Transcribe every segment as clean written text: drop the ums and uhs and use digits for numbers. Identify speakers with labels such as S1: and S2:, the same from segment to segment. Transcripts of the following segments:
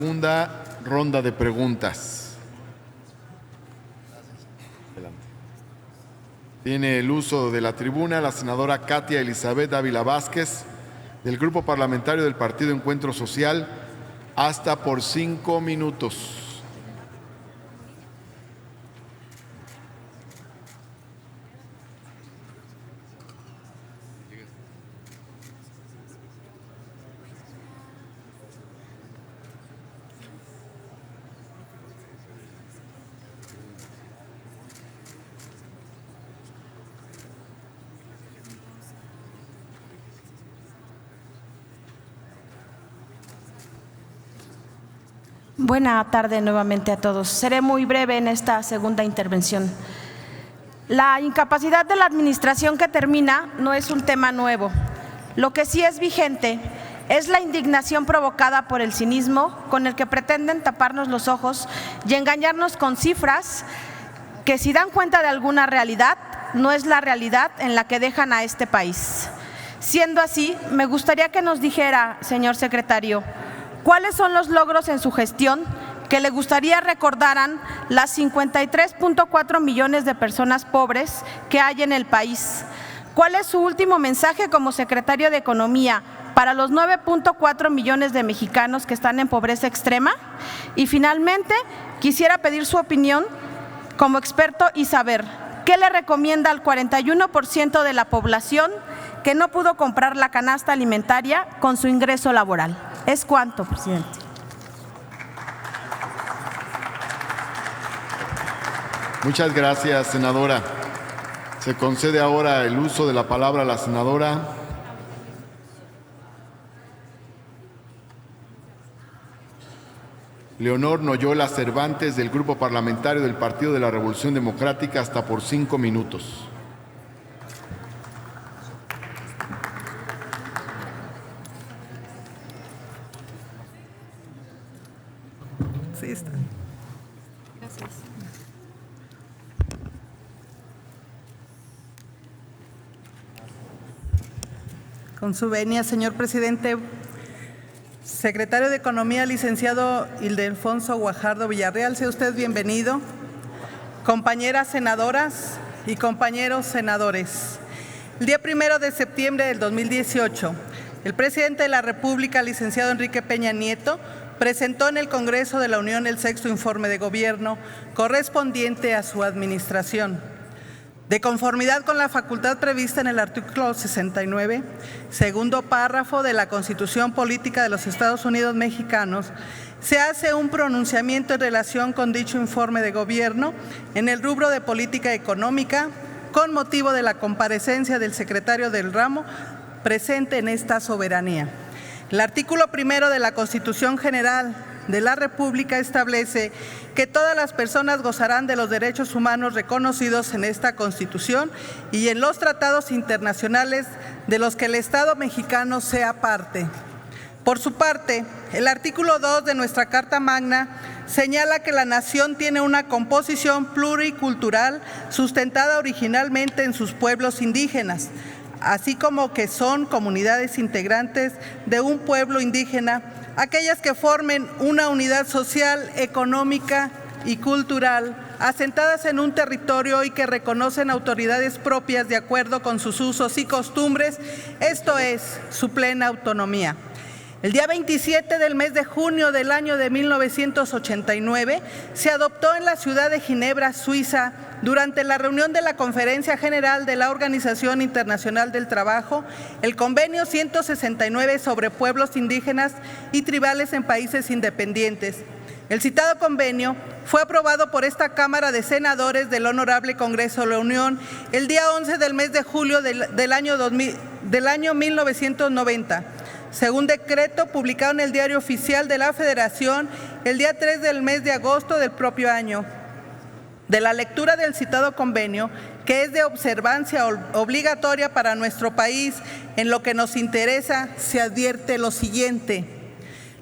S1: Segunda ronda de preguntas. Adelante. Tiene el uso de la tribuna la senadora Katia Elizabeth Ávila Vázquez, del Grupo Parlamentario del Partido Encuentro Social, hasta por 5 minutos.
S2: Buena tarde nuevamente a todos. Seré muy breve en esta segunda intervención. La incapacidad de la administración que termina no es un tema nuevo. Lo que sí es vigente es la indignación provocada por el cinismo con el que pretenden taparnos los ojos y engañarnos con cifras que, si dan cuenta de alguna realidad, no es la realidad en la que dejan a este país. Siendo así, me gustaría que nos dijera, señor secretario, ¿cuáles son los logros en su gestión que le gustaría recordaran las 53.4 millones de personas pobres que hay en el país? ¿Cuál es su último mensaje como secretario de Economía para los 9.4 millones de mexicanos que están en pobreza extrema? Y finalmente, quisiera pedir su opinión como experto y saber qué le recomienda al 41% de la población que no pudo comprar la canasta alimentaria con su ingreso laboral. ¿Es cuánto, presidente?
S1: Muchas gracias, senadora. Se concede ahora el uso de la palabra a la senadora Leonor Noyola Cervantes, del Grupo Parlamentario del Partido de la Revolución Democrática, hasta por 5 minutos.
S3: Sí, está.
S2: Gracias.
S3: Con su venia, señor presidente. Secretario de Economía, licenciado Ildefonso Guajardo Villarreal, sea usted bienvenido. Compañeras senadoras y compañeros senadores, el día 1 de septiembre del 2018, el presidente de la República, licenciado Enrique Peña Nieto, presentó en el Congreso de la Unión el 6º informe de gobierno correspondiente a su administración. De conformidad con la facultad prevista en el artículo 69, segundo párrafo de la Constitución Política de los Estados Unidos Mexicanos, se hace un pronunciamiento en relación con dicho informe de gobierno en el rubro de política económica con motivo de la comparecencia del secretario del ramo presente en esta soberanía. El artículo 1 de la Constitución General de la República establece que todas las personas gozarán de los derechos humanos reconocidos en esta Constitución y en los tratados internacionales de los que el Estado mexicano sea parte. Por su parte, el artículo 2 de nuestra Carta Magna señala que la nación tiene una composición pluricultural sustentada originalmente en sus pueblos indígenas, así como que son comunidades integrantes de un pueblo indígena, aquellas que formen una unidad social, económica y cultural asentadas en un territorio y que reconocen autoridades propias de acuerdo con sus usos y costumbres, esto es, su plena autonomía. El día 27 del mes de junio del año de 1989 se adoptó en la ciudad de Ginebra, Suiza, durante la reunión de la Conferencia General de la Organización Internacional del Trabajo, el Convenio 169 sobre pueblos indígenas y tribales en países independientes. El citado convenio fue aprobado por esta Cámara de Senadores del Honorable Congreso de la Unión el día 11 del mes de julio del año 1990. Según decreto publicado en el Diario Oficial de la Federación el día 3 del mes de agosto del propio año. De la lectura del citado convenio, que es de observancia obligatoria para nuestro país, en lo que nos interesa, se advierte lo siguiente.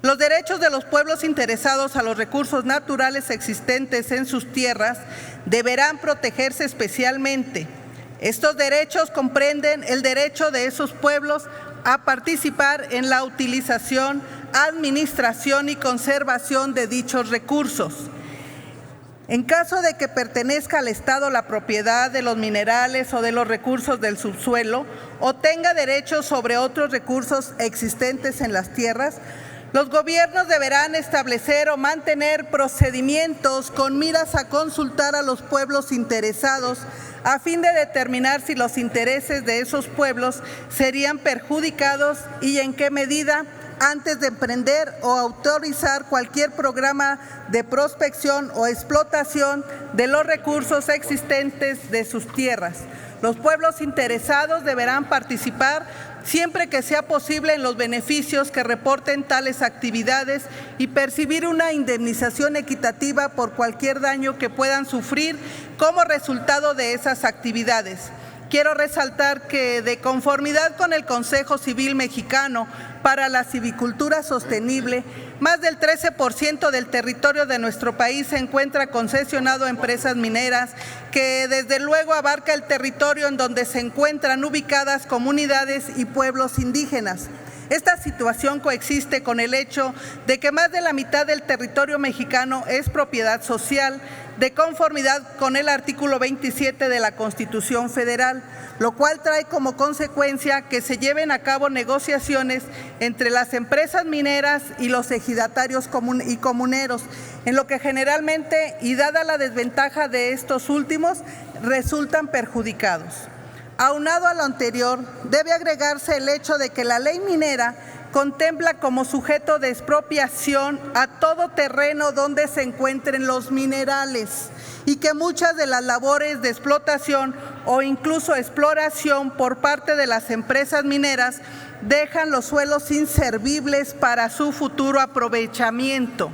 S3: Los derechos de los pueblos interesados a los recursos naturales existentes en sus tierras deberán protegerse especialmente. Estos derechos comprenden el derecho de esos pueblos a participar en la utilización, administración y conservación de dichos recursos. En caso de que pertenezca al Estado la propiedad de los minerales o de los recursos del subsuelo o tenga derechos sobre otros recursos existentes en las tierras, los gobiernos deberán establecer o mantener procedimientos con miras a consultar a los pueblos interesados a fin de determinar si los intereses de esos pueblos serían perjudicados y en qué medida, antes de emprender o autorizar cualquier programa de prospección o explotación de los recursos existentes de sus tierras. Los pueblos interesados deberán participar siempre que sea posible en los beneficios que reporten tales actividades y percibir una indemnización equitativa por cualquier daño que puedan sufrir como resultado de esas actividades. Quiero resaltar que, de conformidad con el Consejo Civil Mexicano para la Civicultura Sostenible, más del 13% del territorio de nuestro país se encuentra concesionado a empresas mineras, que desde luego abarca el territorio en donde se encuentran ubicadas comunidades y pueblos indígenas. Esta situación coexiste con el hecho de que más de la mitad del territorio mexicano es propiedad social, de conformidad con el artículo 27 de la Constitución Federal, lo cual trae como consecuencia que se lleven a cabo negociaciones entre las empresas mineras y los ejidatarios y comuneros, en lo que generalmente, y dada la desventaja de estos últimos, resultan perjudicados. Aunado a lo anterior, debe agregarse el hecho de que la ley minera contempla como sujeto de expropiación a todo terreno donde se encuentren los minerales y que muchas de las labores de explotación o incluso exploración por parte de las empresas mineras dejan los suelos inservibles para su futuro aprovechamiento.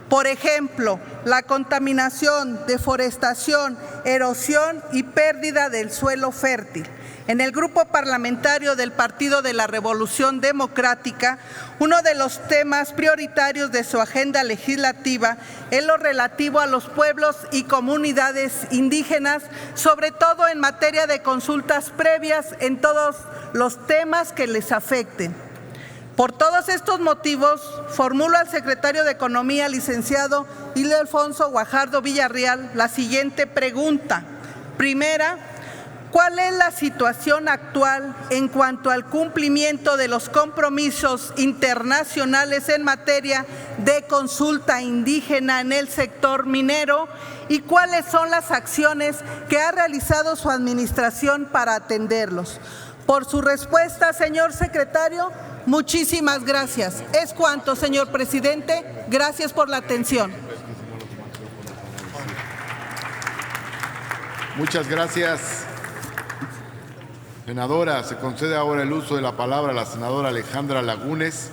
S3: Por ejemplo, la contaminación, deforestación, erosión y pérdida del suelo fértil. En el grupo parlamentario del Partido de la Revolución Democrática, uno de los temas prioritarios de su agenda legislativa es lo relativo a los pueblos y comunidades indígenas, sobre todo en materia de consultas previas en todos los temas que les afecten. Por todos estos motivos, formulo al secretario de Economía, licenciado Ildefonso Guajardo Villarreal, la siguiente pregunta. Primera, ¿cuál es la situación actual en cuanto al cumplimiento de los compromisos internacionales en materia de consulta indígena en el sector minero? ¿Y cuáles son las acciones que ha realizado su administración para atenderlos? Por su respuesta, señor secretario, muchísimas gracias. Es cuanto, señor presidente. Gracias por la atención.
S1: Muchas gracias, senadora. Se concede ahora el uso de la palabra a la senadora Alejandra Lagunes,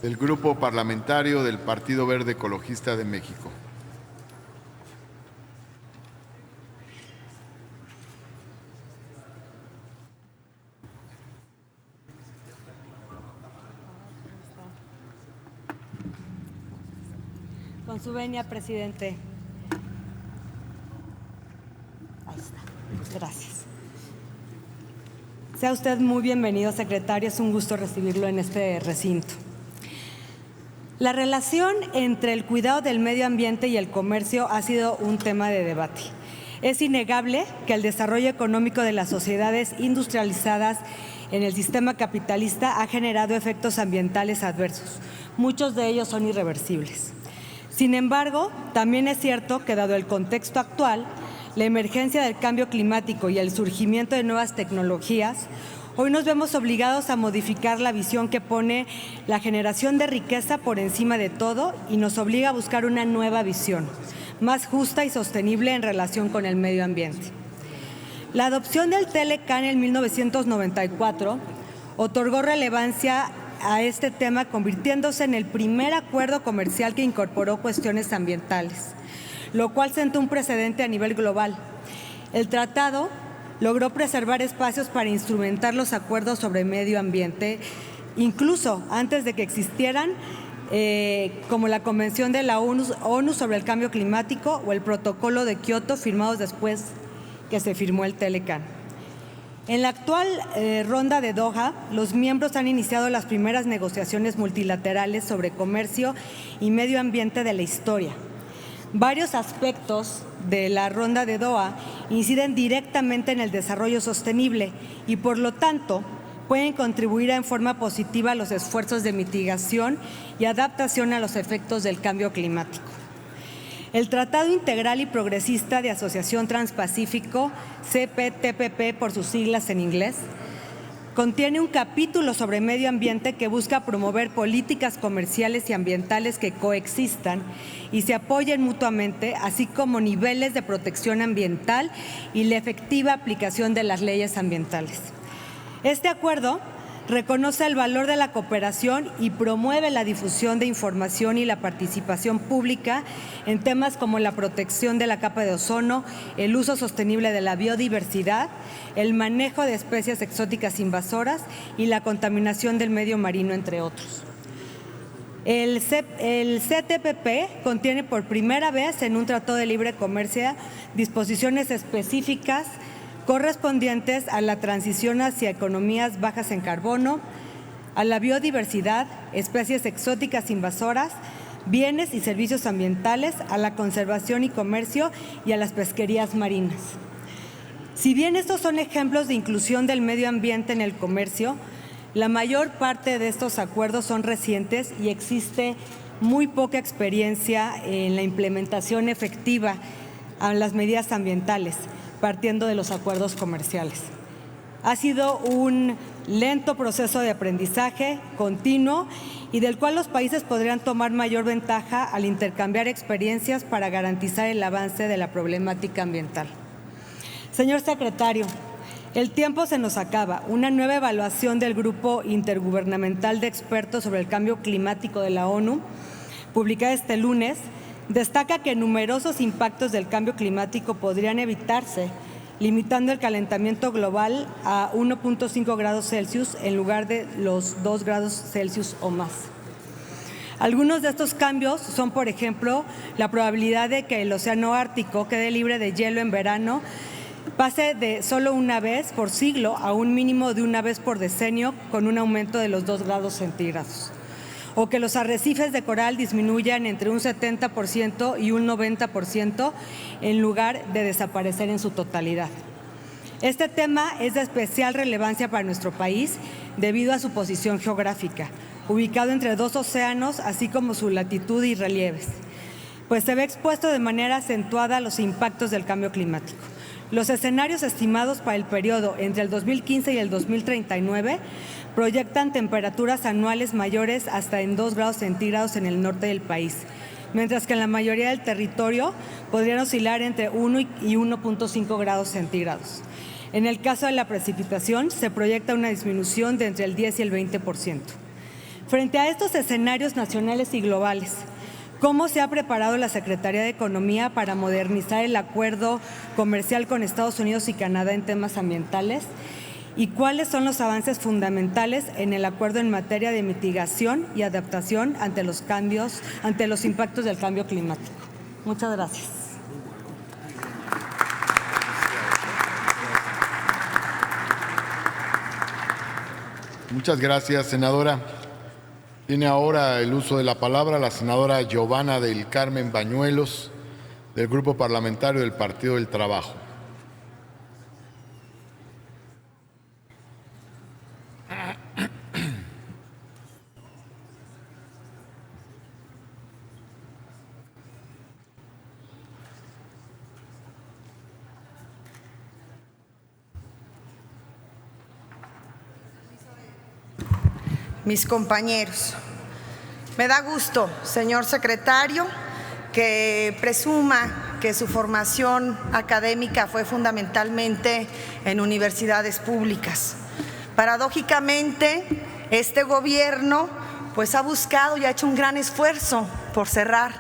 S1: del Grupo Parlamentario del Partido Verde Ecologista de México.
S4: Con su venia, presidente. Ahí está. Gracias. Sea usted muy bienvenido, secretario. Es un gusto recibirlo en este recinto. La relación entre el cuidado del medio ambiente y el comercio ha sido un tema de debate. Es innegable que el desarrollo económico de las sociedades industrializadas en el sistema capitalista ha generado efectos ambientales adversos. Muchos de ellos son irreversibles. Sin embargo, también es cierto que, dado el contexto actual, la emergencia del cambio climático y el surgimiento de nuevas tecnologías, hoy nos vemos obligados a modificar la visión que pone la generación de riqueza por encima de todo y nos obliga a buscar una nueva visión, más justa y sostenible en relación con el medio ambiente. La adopción del TLCAN en 1994 otorgó relevancia a este tema, convirtiéndose en el primer acuerdo comercial que incorporó cuestiones ambientales, lo cual sentó un precedente a nivel global. El tratado logró preservar espacios para instrumentar los acuerdos sobre medio ambiente, incluso antes de que existieran, como la Convención de la ONU sobre el Cambio Climático o el Protocolo de Kioto, firmados después que se firmó el TLCAN. En la actual ronda de Doha, los miembros han iniciado las primeras negociaciones multilaterales sobre comercio y medio ambiente de la historia. Varios aspectos de la ronda de Doha inciden directamente en el desarrollo sostenible y, por lo tanto, pueden contribuir en forma positiva a los esfuerzos de mitigación y adaptación a los efectos del cambio climático. El Tratado Integral y Progresista de Asociación Transpacífico, CPTPP por sus siglas en inglés, contiene un capítulo sobre medio ambiente que busca promover políticas comerciales y ambientales que coexistan y se apoyen mutuamente, así como niveles de protección ambiental y la efectiva aplicación de las leyes ambientales. Este acuerdo reconoce el valor de la cooperación y promueve la difusión de información y la participación pública en temas como la protección de la capa de ozono, el uso sostenible de la biodiversidad, el manejo de especies exóticas invasoras y la contaminación del medio marino, entre otros. El CTPP contiene por primera vez en un tratado de libre comercio disposiciones específicas correspondientes a la transición hacia economías bajas en carbono, a la biodiversidad, especies exóticas invasoras, bienes y servicios ambientales, a la conservación y comercio y a las pesquerías marinas. Si bien estos son ejemplos de inclusión del medio ambiente en el comercio, la mayor parte de estos acuerdos son recientes y existe muy poca experiencia en la implementación efectiva a las medidas ambientales, partiendo de los acuerdos comerciales. Ha sido un lento proceso de aprendizaje continuo y del cual los países podrían tomar mayor ventaja al intercambiar experiencias para garantizar el avance de la problemática ambiental. Señor secretario, el tiempo se nos acaba. Una nueva evaluación del Grupo Intergubernamental de Expertos sobre el Cambio Climático de la ONU, publicada este lunes, destaca que numerosos impactos del cambio climático podrían evitarse, limitando el calentamiento global a 1.5 grados Celsius en lugar de los 2 grados Celsius o más. Algunos de estos cambios son, por ejemplo, la probabilidad de que el océano Ártico quede libre de hielo en verano, pase de solo una vez por siglo a un mínimo de una vez por decenio, con un aumento de los 2 grados centígrados. O que los arrecifes de coral disminuyan entre un 70% y un 90% en lugar de desaparecer en su totalidad. Este tema es de especial relevancia para nuestro país debido a su posición geográfica, ubicado entre 2 océanos, así como su latitud y relieves, pues se ve expuesto de manera acentuada a los impactos del cambio climático. Los escenarios estimados para el periodo entre el 2015 y el 2039 proyectan temperaturas anuales mayores hasta en 2 grados centígrados en el norte del país, mientras que en la mayoría del territorio podrían oscilar entre 1 y 1.5 grados centígrados. En el caso de la precipitación, se proyecta una disminución de entre el 10 y el 20%. Frente a estos escenarios nacionales y globales, ¿cómo se ha preparado la Secretaría de Economía para modernizar el acuerdo comercial con Estados Unidos y Canadá en temas ambientales? ¿Y cuáles son los avances fundamentales en el acuerdo en materia de mitigación y adaptación ante los impactos del cambio climático? Muchas gracias.
S1: Muchas gracias, senadora. Tiene ahora el uso de la palabra la senadora Giovanna del Carmen Bañuelos, del Grupo Parlamentario del Partido del Trabajo.
S5: Mis compañeros, me da gusto, señor secretario, que presuma que su formación académica fue fundamentalmente en universidades públicas. Paradójicamente, este gobierno ha buscado y ha hecho un gran esfuerzo por cerrar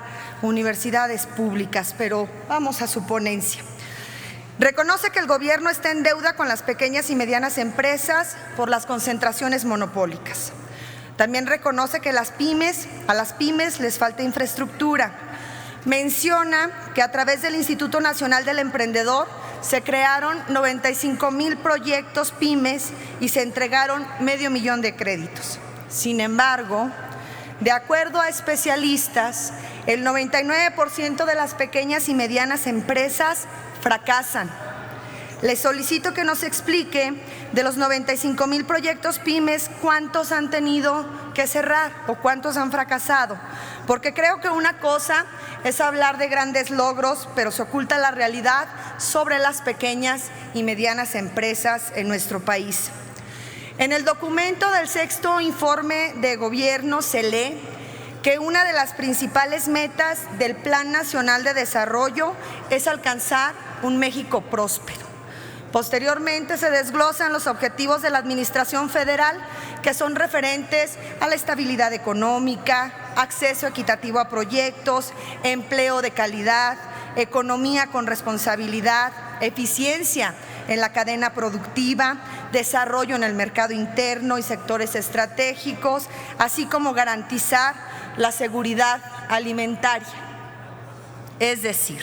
S5: universidades públicas, pero vamos a su ponencia. Reconoce que el gobierno está en deuda con las pequeñas y medianas empresas por las concentraciones monopólicas. También reconoce que a las pymes les falta infraestructura. Menciona que a través del Instituto Nacional del Emprendedor se crearon 95,000 proyectos pymes y se entregaron 500,000 de créditos. Sin embargo, de acuerdo a especialistas, el 99% de las pequeñas y medianas empresas fracasan. Les solicito que nos explique de los 95,000 proyectos pymes, ¿cuántos han tenido que cerrar o cuántos han fracasado? Porque creo que una cosa es hablar de grandes logros, pero se oculta la realidad sobre las pequeñas y medianas empresas en nuestro país. En el documento del 6º informe de gobierno se lee que una de las principales metas del Plan Nacional de Desarrollo es alcanzar un México próspero. Posteriormente se desglosan los objetivos de la Administración Federal, que son referentes a la estabilidad económica, acceso equitativo a proyectos, empleo de calidad, economía con responsabilidad, eficiencia en la cadena productiva, desarrollo en el mercado interno y sectores estratégicos, así como garantizar la seguridad alimentaria. Es decir,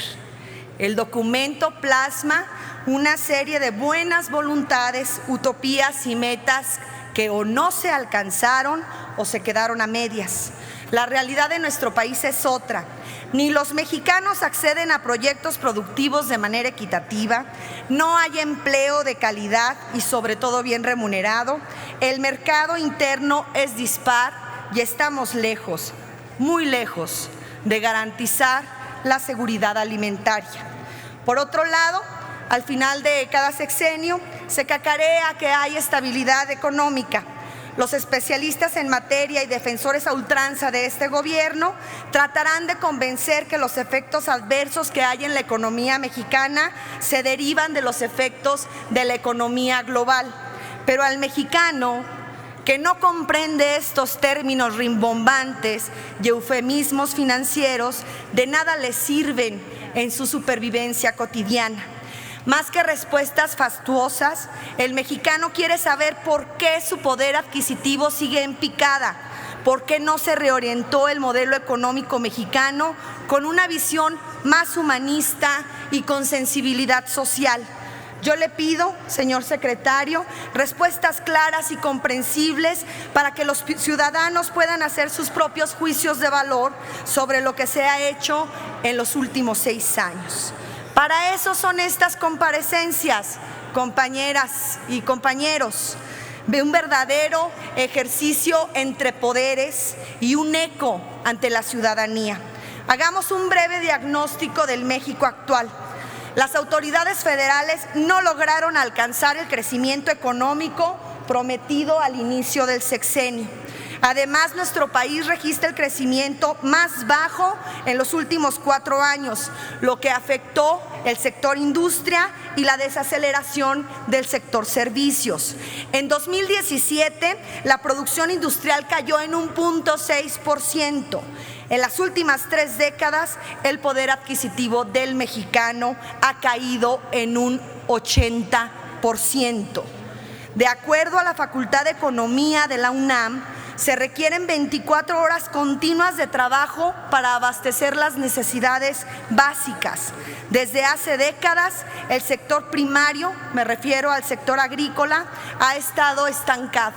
S5: el documento plasma una serie de buenas voluntades, utopías y metas que o no se alcanzaron o se quedaron a medias. La realidad de nuestro país es otra. Ni los mexicanos acceden a proyectos productivos de manera equitativa, no hay empleo de calidad y sobre todo bien remunerado, el mercado interno es dispar y estamos lejos, muy lejos, de garantizar la seguridad alimentaria. Por otro lado, al final de cada sexenio se cacarea que hay estabilidad económica. Los especialistas en materia y defensores a ultranza de este gobierno tratarán de convencer que los efectos adversos que hay en la economía mexicana se derivan de los efectos de la economía global. Pero al mexicano que no comprende estos términos rimbombantes y eufemismos financieros, de nada le sirven en su supervivencia cotidiana. Más que respuestas fastuosas, el mexicano quiere saber por qué su poder adquisitivo sigue en picada, por qué no se reorientó el modelo económico mexicano con una visión más humanista y con sensibilidad social. Yo le pido, señor secretario, respuestas claras y comprensibles para que los ciudadanos puedan hacer sus propios juicios de valor sobre lo que se ha hecho en los últimos 6 años. Para eso son estas comparecencias, compañeras y compañeros, de un verdadero ejercicio entre poderes y un eco ante la ciudadanía. Hagamos un breve diagnóstico del México actual. Las autoridades federales no lograron alcanzar el crecimiento económico prometido al inicio del sexenio. Además, nuestro país registra el crecimiento más bajo en los últimos 4 años, lo que afectó el sector industria y la desaceleración del sector servicios. En 2017, la producción industrial cayó en un 0.6%. En las últimas 3 décadas, el poder adquisitivo del mexicano ha caído en un 80%. De acuerdo a la Facultad de Economía de la UNAM, se requieren 24 horas continuas de trabajo para abastecer las necesidades básicas. Desde hace décadas, el sector primario, me refiero al sector agrícola, ha estado estancado.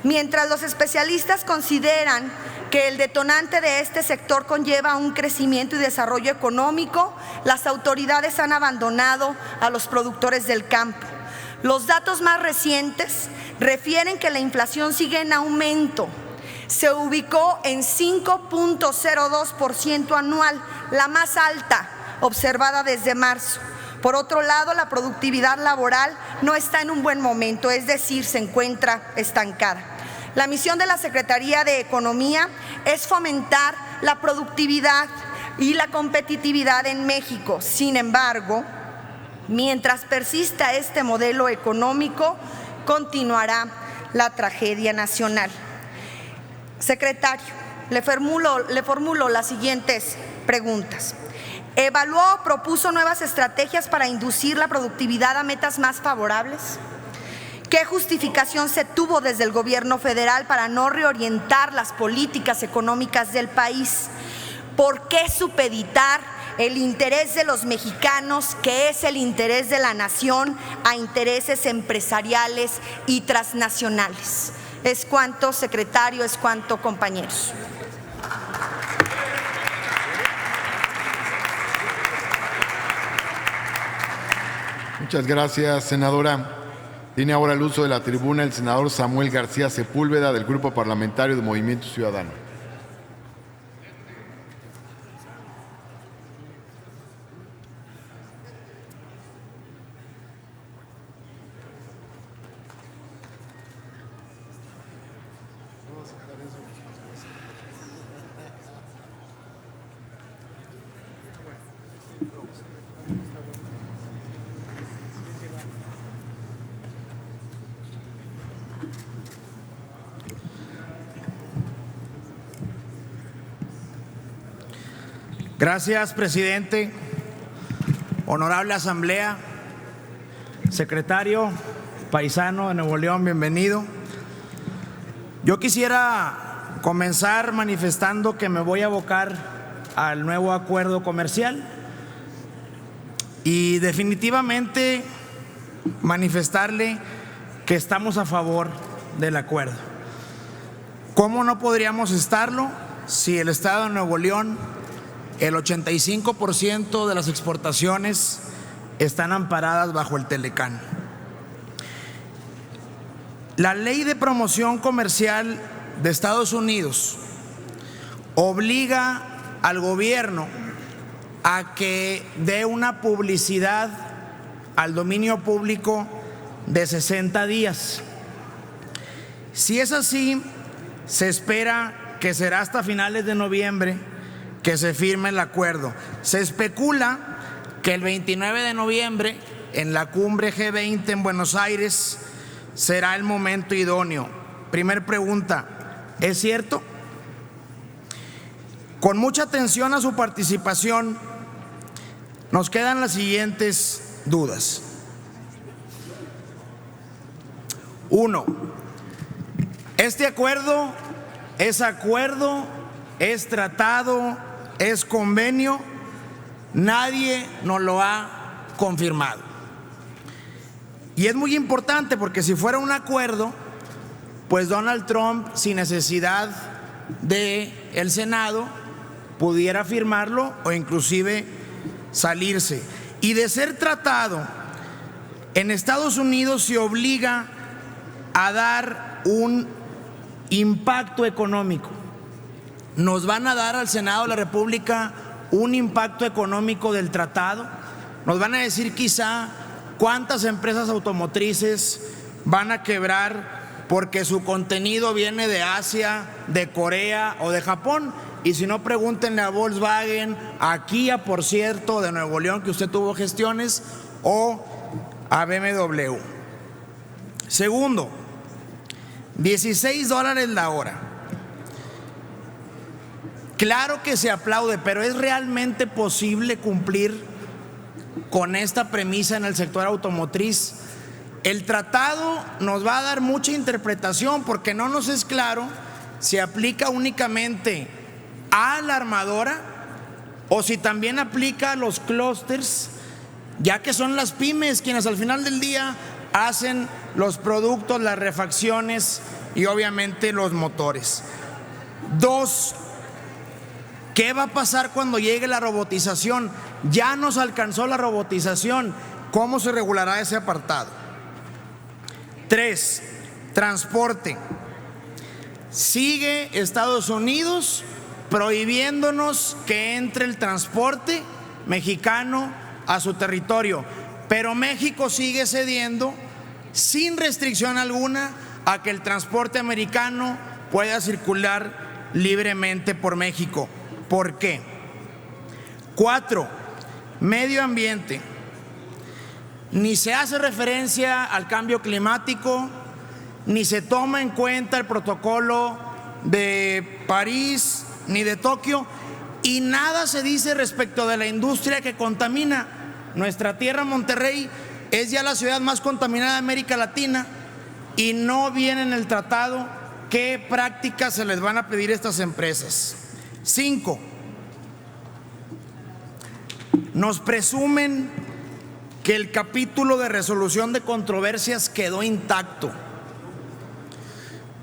S5: Mientras los especialistas consideran que el detonante de este sector conlleva un crecimiento y desarrollo económico, las autoridades han abandonado a los productores del campo. Los datos más recientes refieren que la inflación sigue en aumento. Se ubicó en 5.02% anual, la más alta observada desde marzo. Por otro lado, la productividad laboral no está en un buen momento, es decir, se encuentra estancada. La misión de la Secretaría de Economía es fomentar la productividad y la competitividad en México. Sin embargo, mientras persista este modelo económico, continuará la tragedia nacional. Secretario, le formulo las siguientes preguntas. ¿Evaluó o propuso nuevas estrategias para inducir la productividad a metas más favorables? ¿Qué justificación se tuvo desde el gobierno federal para no reorientar las políticas económicas del país? ¿Por qué supeditar el interés de los mexicanos, que es el interés de la nación, a intereses empresariales y transnacionales. Es cuanto, secretario, es cuanto, compañeros.
S1: Muchas gracias, senadora. Tiene ahora el uso de la tribuna el senador Samuel García Sepúlveda, del Grupo Parlamentario de Movimiento Ciudadano.
S6: Gracias, presidente. Honorable Asamblea, secretario paisano de Nuevo León, bienvenido. Yo quisiera comenzar manifestando que me voy a abocar al nuevo acuerdo comercial y definitivamente manifestarle que estamos a favor del acuerdo. ¿Cómo no podríamos estarlo si el Estado de Nuevo León, el 85% de las exportaciones están amparadas bajo el Telecán? La Ley de Promoción Comercial de Estados Unidos obliga al gobierno a que dé una publicidad al dominio público de 60 días. Si es así, se espera que será hasta finales de noviembre que se firme el acuerdo. Se especula que el 29 de noviembre, en la cumbre G20 en Buenos Aires, será el momento idóneo. Primer pregunta, ¿es cierto? Con mucha atención a su participación, nos quedan las siguientes dudas. 1. ¿Este acuerdo es tratado, es convenio? Nadie nos lo ha confirmado. Y es muy importante porque si fuera un acuerdo, pues Donald Trump, sin necesidad de el Senado, pudiera firmarlo o inclusive salirse. Y de ser tratado, en Estados Unidos se obliga a dar un impacto económico. Nos van a dar al Senado de la República un impacto económico del tratado. Nos van a decir quizá cuántas empresas automotrices van a quebrar porque su contenido viene de Asia, de Corea o de Japón. Y si no, pregúntenle a Volkswagen, a Kia, por cierto, de Nuevo León, que usted tuvo gestiones, o a BMW. Segundo, $16 la hora. Claro que se aplaude, pero ¿es realmente posible cumplir con esta premisa en el sector automotriz? El tratado nos va a dar mucha interpretación porque no nos es claro si aplica únicamente a la armadora o si también aplica a los clústeres, ya que son las pymes quienes al final del día hacen los productos, las refacciones y obviamente los motores. 2. ¿Qué va a pasar cuando llegue la robotización? Ya nos alcanzó la robotización. ¿Cómo se regulará ese apartado? 3. Transporte. Sigue Estados Unidos prohibiéndonos que entre el transporte mexicano a su territorio, pero México sigue cediendo sin restricción alguna a que el transporte americano pueda circular libremente por México. ¿Por qué? 4. Medio ambiente. Ni se hace referencia al cambio climático, ni se toma en cuenta el protocolo de París, ni de Tokio, y nada se dice respecto de la industria que contamina. Nuestra tierra, Monterrey, es ya la ciudad más contaminada de América Latina y no viene en el tratado qué prácticas se les van a pedir a estas empresas. 5. nos presumen que el capítulo de resolución de controversias quedó intacto.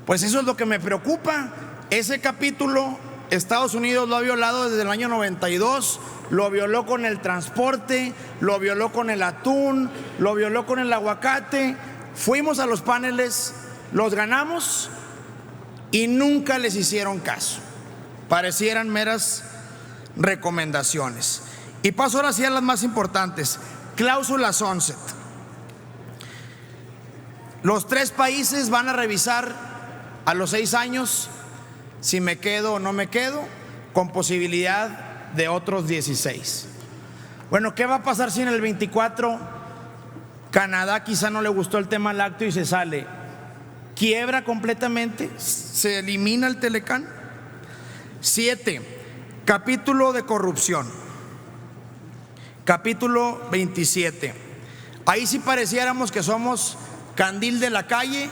S6: Pues eso es lo que me preocupa. Ese capítulo Estados Unidos lo ha violado desde el año 92, lo violó con el transporte, lo violó con el atún, lo violó con el aguacate. Fuimos a los paneles, los ganamos y nunca les hicieron caso. Parecieran meras recomendaciones. Y paso ahora sí a las más importantes. Cláusula sunset. Los 3 países van a revisar a los 6 años si me quedo o no me quedo, con posibilidad de otros 16. Bueno, ¿qué va a pasar si en el 24 Canadá quizá no le gustó el tema lácteo y se sale? ¿Quiebra completamente? ¿Se elimina el Telecán? 7. Capítulo de corrupción. Capítulo 27. Ahí sí pareciéramos que somos candil de la calle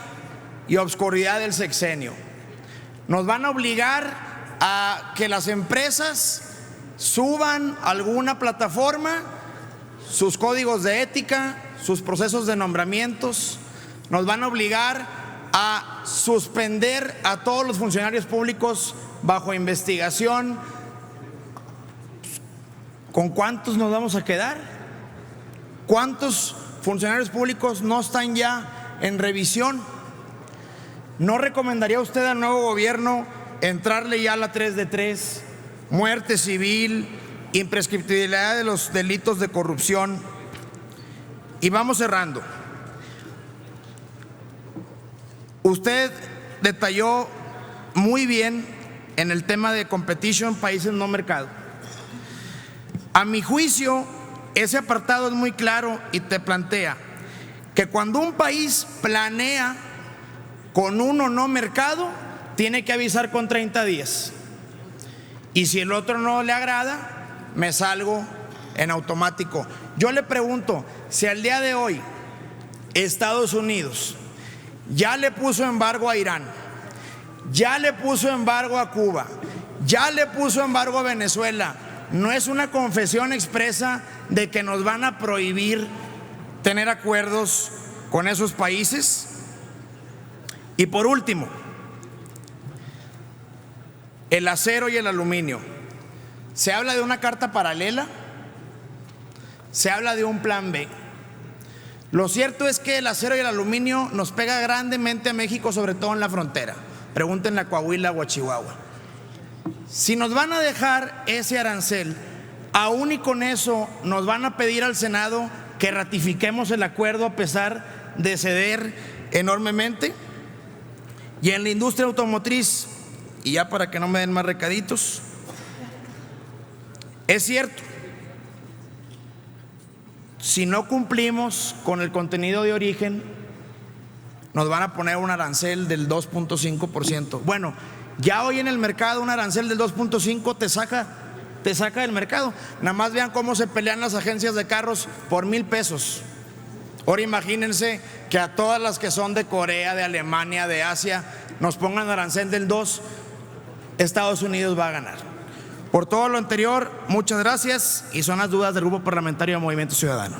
S6: y obscuridad del sexenio. Nos van a obligar a que las empresas suban a alguna plataforma sus códigos de ética, sus procesos de nombramientos. Nos van a obligar a suspender a todos los funcionarios públicos bajo investigación. ¿Con cuántos nos vamos a quedar? ¿Cuántos funcionarios públicos no están ya en revisión? ¿No recomendaría usted al nuevo gobierno entrarle ya a la 3 de 3, muerte civil, imprescriptibilidad de los delitos de corrupción? Y vamos cerrando. Usted detalló muy bien en el tema de competition, países no mercado. A mi juicio, ese apartado es muy claro y te plantea que cuando un país planea con uno no mercado, tiene que avisar con 30 días. Y si el otro no le agrada, me salgo en automático. Yo le pregunto, si al día de hoy Estados Unidos ya le puso embargo a Irán, ya le puso embargo a Cuba, ya le puso embargo a Venezuela, ¿no es una confesión expresa de que nos van a prohibir tener acuerdos con esos países? Y por último, el acero y el aluminio. Se habla de una carta paralela, se habla de un plan B. Lo cierto es que el acero y el aluminio nos pega grandemente a México, sobre todo en la frontera. Pregúntenle a Coahuila o a Chihuahua. Si nos van a dejar ese arancel, aún y con eso nos van a pedir al Senado que ratifiquemos el acuerdo a pesar de ceder enormemente. Y en la industria automotriz, y ya para que no me den más recaditos, es cierto, si no cumplimos con el contenido de origen, nos van a poner un arancel del 2.5%. Bueno, ya hoy en el mercado un arancel del 2.5 te saca del mercado. Nada más vean cómo se pelean las agencias de carros por 1,000 pesos. Ahora imagínense que a todas las que son de Corea, de Alemania, de Asia, nos pongan arancel del 2, Estados Unidos va a ganar. Por todo lo anterior, muchas gracias, y son las dudas del Grupo Parlamentario de Movimiento Ciudadano.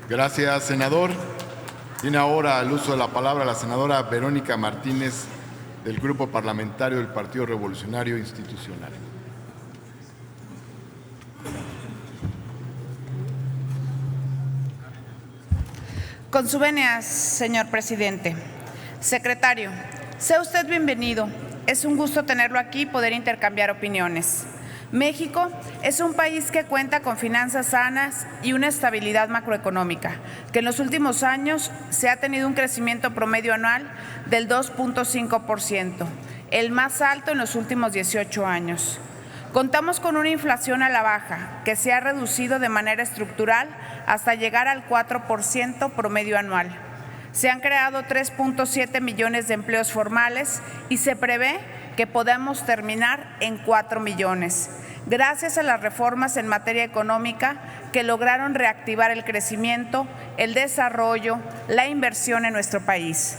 S1: Gracias, senador. Tiene ahora el uso de la palabra la senadora Verónica Martínez, del Grupo Parlamentario del Partido Revolucionario Institucional.
S2: Con su venia, señor presidente. Secretario, sea usted bienvenido. Es un gusto tenerlo aquí y poder intercambiar opiniones. México es un país que cuenta con finanzas sanas y una estabilidad macroeconómica, que en los últimos años se ha tenido un crecimiento promedio anual del 2.5%, el más alto en los últimos 18 años. Contamos con una inflación a la baja, que se ha reducido de manera estructural hasta llegar al 4% promedio anual. Se han creado 3.7 millones de empleos formales y se prevé que podamos terminar en 4 millones, gracias a las reformas en materia económica que lograron reactivar el crecimiento, el desarrollo, la inversión en nuestro país.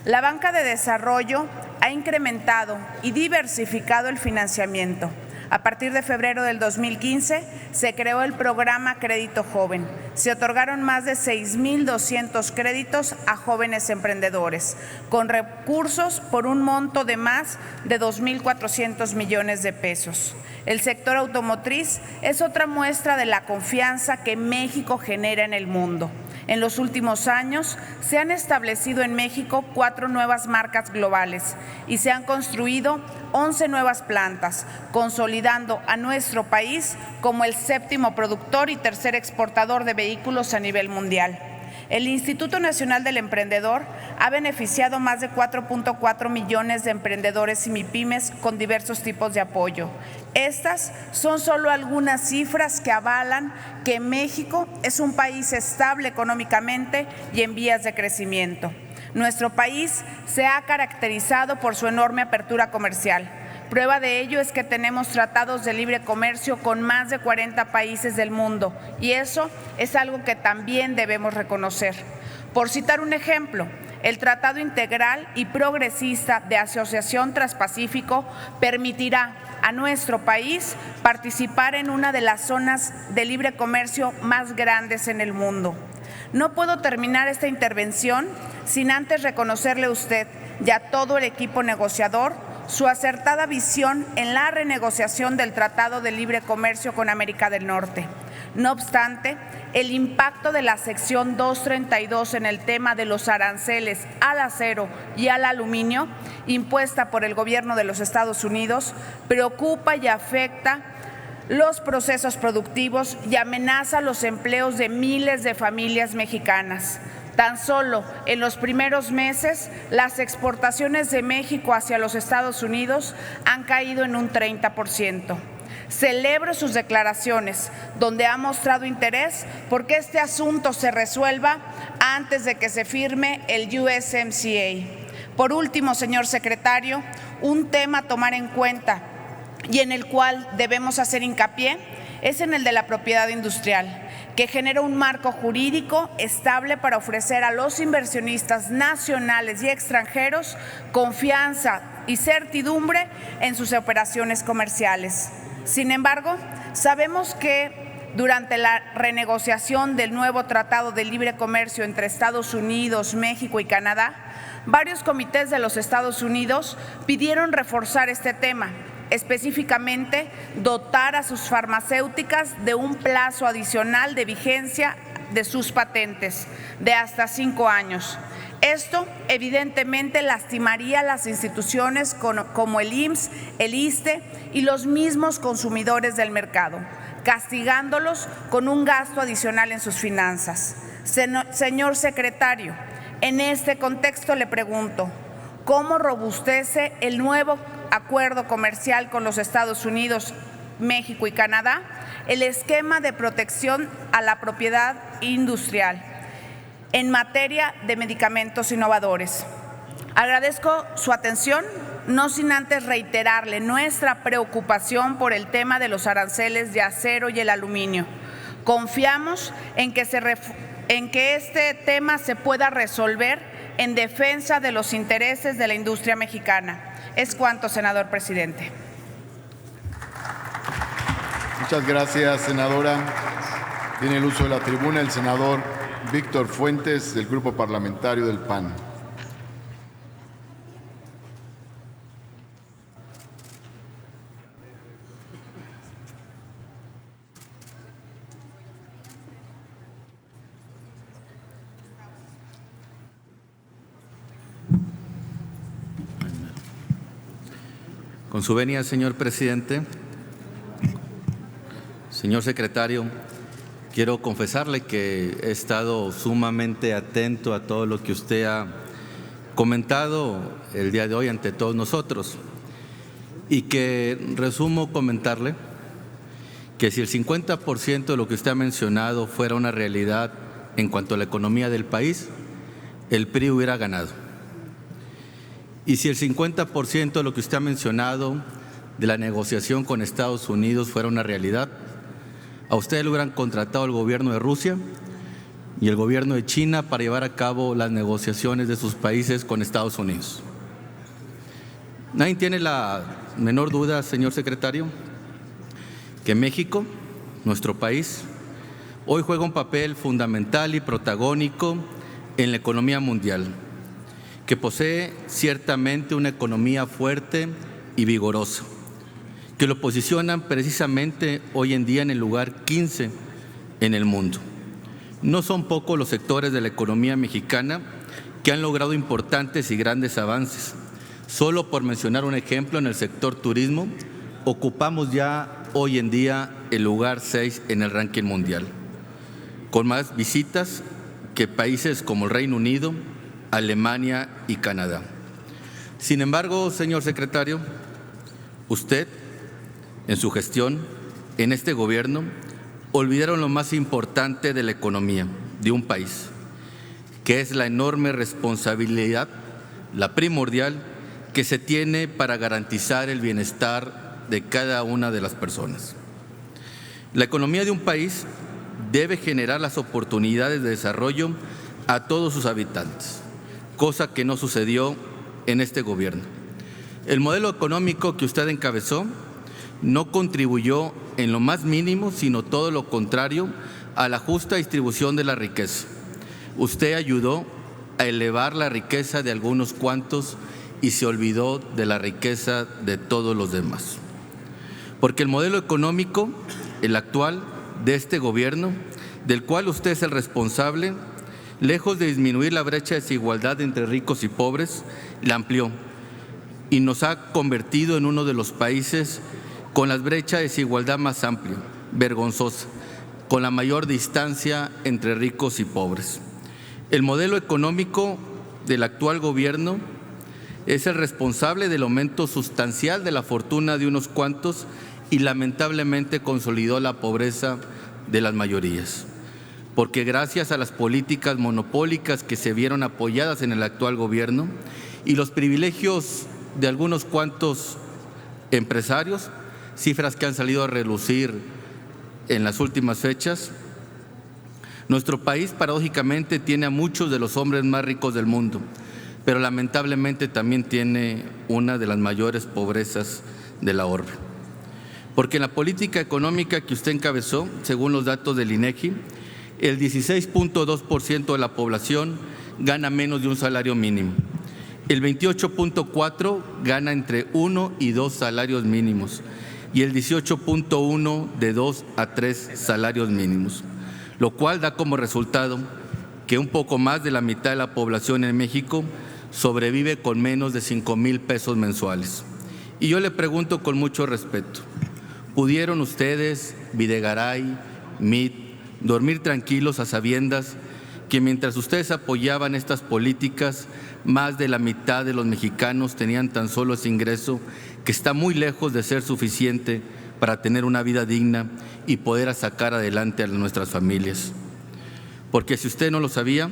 S2: La banca de desarrollo ha incrementado y diversificado el financiamiento,
S7: A partir de febrero del 2015 se creó el programa Crédito Joven. Se otorgaron más de 6,200 créditos a jóvenes emprendedores, con recursos por un monto de más de 2,400 millones de pesos. El sector automotriz es otra muestra de la confianza que México genera en el mundo. En los últimos años se han establecido en México 4 nuevas marcas globales y se han construido 11 nuevas plantas, consolidando a nuestro país como el 7º productor y tercer exportador de vehículos a nivel mundial. El Instituto Nacional del Emprendedor ha beneficiado más de 4.4 millones de emprendedores y MIPYMES con diversos tipos de apoyo. Estas son solo algunas cifras que avalan que México es un país estable económicamente y en vías de crecimiento. Nuestro país se ha caracterizado por su enorme apertura comercial. Prueba de ello es que tenemos tratados de libre comercio con más de 40 países del mundo y eso es algo que también debemos reconocer. Por citar un ejemplo, el Tratado Integral y Progresista de Asociación Transpacífico permitirá a nuestro país participar en una de las zonas de libre comercio más grandes en el mundo. No puedo terminar esta intervención sin antes reconocerle a usted y a todo el equipo negociador su acertada visión en la renegociación del Tratado de Libre Comercio con América del Norte. No obstante, el impacto de la sección 232 en el tema de los aranceles al acero y al aluminio, impuesta por el gobierno de los Estados Unidos, preocupa y afecta los procesos productivos y amenaza los empleos de miles de familias mexicanas. Tan solo en los primeros meses, las exportaciones de México hacia los Estados Unidos han caído en un 30%. Celebro sus declaraciones, donde ha mostrado interés porque este asunto se resuelva antes de que se firme el USMCA. Por último, señor secretario, un tema a tomar en cuenta y en el cual debemos hacer hincapié es en el de la propiedad industrial, que genera un marco jurídico estable para ofrecer a los inversionistas nacionales y extranjeros confianza y certidumbre en sus operaciones comerciales. Sin embargo, sabemos que durante la renegociación del nuevo Tratado de Libre Comercio entre Estados Unidos, México y Canadá, varios comités de los Estados Unidos pidieron reforzar este tema, específicamente dotar a sus farmacéuticas de un plazo adicional de vigencia de sus patentes de hasta 5 años. Esto evidentemente lastimaría a las instituciones como el IMSS, el ISSSTE y los mismos consumidores del mercado, castigándolos con un gasto adicional en sus finanzas. Señor secretario, en este contexto le pregunto, ¿cómo robustece el nuevo acuerdo comercial con los Estados Unidos, México y Canadá el esquema de protección a la propiedad industrial en materia de medicamentos innovadores? Agradezco su atención, no sin antes reiterarle nuestra preocupación por el tema de los aranceles de acero y el aluminio. Confiamos en que este tema se pueda resolver en defensa de los intereses de la industria mexicana. Es cuanto, senador presidente.
S1: Muchas gracias, senadora. Tiene el uso de la tribuna el senador Víctor Fuentes, del Grupo Parlamentario del PAN.
S8: Con su venia, señor presidente, señor secretario, quiero confesarle que he estado sumamente atento a todo lo que usted ha comentado el día de hoy ante todos nosotros y que resumo comentarle que si el 50% de lo que usted ha mencionado fuera una realidad en cuanto a la economía del país, el PRI hubiera ganado. Y si el 50% de lo que usted ha mencionado de la negociación con Estados Unidos fuera una realidad, a usted le hubieran contratado el gobierno de Rusia y el gobierno de China para llevar a cabo las negociaciones de sus países con Estados Unidos. Nadie tiene la menor duda, señor secretario, que México, nuestro país, hoy juega un papel fundamental y protagónico en la economía mundial, que posee ciertamente una economía fuerte y vigorosa, que lo posicionan precisamente hoy en día en el lugar 15 en el mundo. No son pocos los sectores de la economía mexicana que han logrado importantes y grandes avances. Solo por mencionar un ejemplo, en el sector turismo, ocupamos ya hoy en día el lugar 6 en el ranking mundial, con más visitas que países como el Reino Unido, Alemania y Canadá. Sin embargo, señor secretario, usted, en su gestión, en este gobierno, olvidaron lo más importante de la economía de un país, que es la enorme responsabilidad, la primordial, que se tiene para garantizar el bienestar de cada una de las personas. La economía de un país debe generar las oportunidades de desarrollo a todos sus habitantes, cosa que no sucedió en este gobierno. El modelo económico que usted encabezó no contribuyó en lo más mínimo, sino todo lo contrario, a la justa distribución de la riqueza. Usted ayudó a elevar la riqueza de algunos cuantos y se olvidó de la riqueza de todos los demás. Porque el modelo económico, el actual, de este gobierno, del cual usted es el responsable, lejos de disminuir la brecha de desigualdad entre ricos y pobres, la amplió y nos ha convertido en uno de los países con la brecha de desigualdad más amplia, vergonzosa, con la mayor distancia entre ricos y pobres. El modelo económico del actual gobierno es el responsable del aumento sustancial de la fortuna de unos cuantos y lamentablemente consolidó la pobreza de las mayorías. Porque gracias a las políticas monopólicas que se vieron apoyadas en el actual gobierno y los privilegios de algunos cuantos empresarios, cifras que han salido a relucir en las últimas fechas, nuestro país paradójicamente tiene a muchos de los hombres más ricos del mundo, pero lamentablemente también tiene una de las mayores pobrezas de la orbe. Porque en la política económica que usted encabezó, según los datos del INEGI, el 16.2% de la población gana menos de un salario mínimo. El 28.4% gana entre 1 y 2 salarios mínimos y el 18.1% de 2 a 3 salarios mínimos, lo cual da como resultado que un poco más de la mitad de la población en México sobrevive con menos de 5,000 pesos mensuales. Y yo le pregunto con mucho respeto, ¿pudieron ustedes, Videgaray, Meade, dormir tranquilos a sabiendas que mientras ustedes apoyaban estas políticas, más de la mitad de los mexicanos tenían tan solo ese ingreso que está muy lejos de ser suficiente para tener una vida digna y poder sacar adelante a nuestras familias? Porque si usted no lo sabía,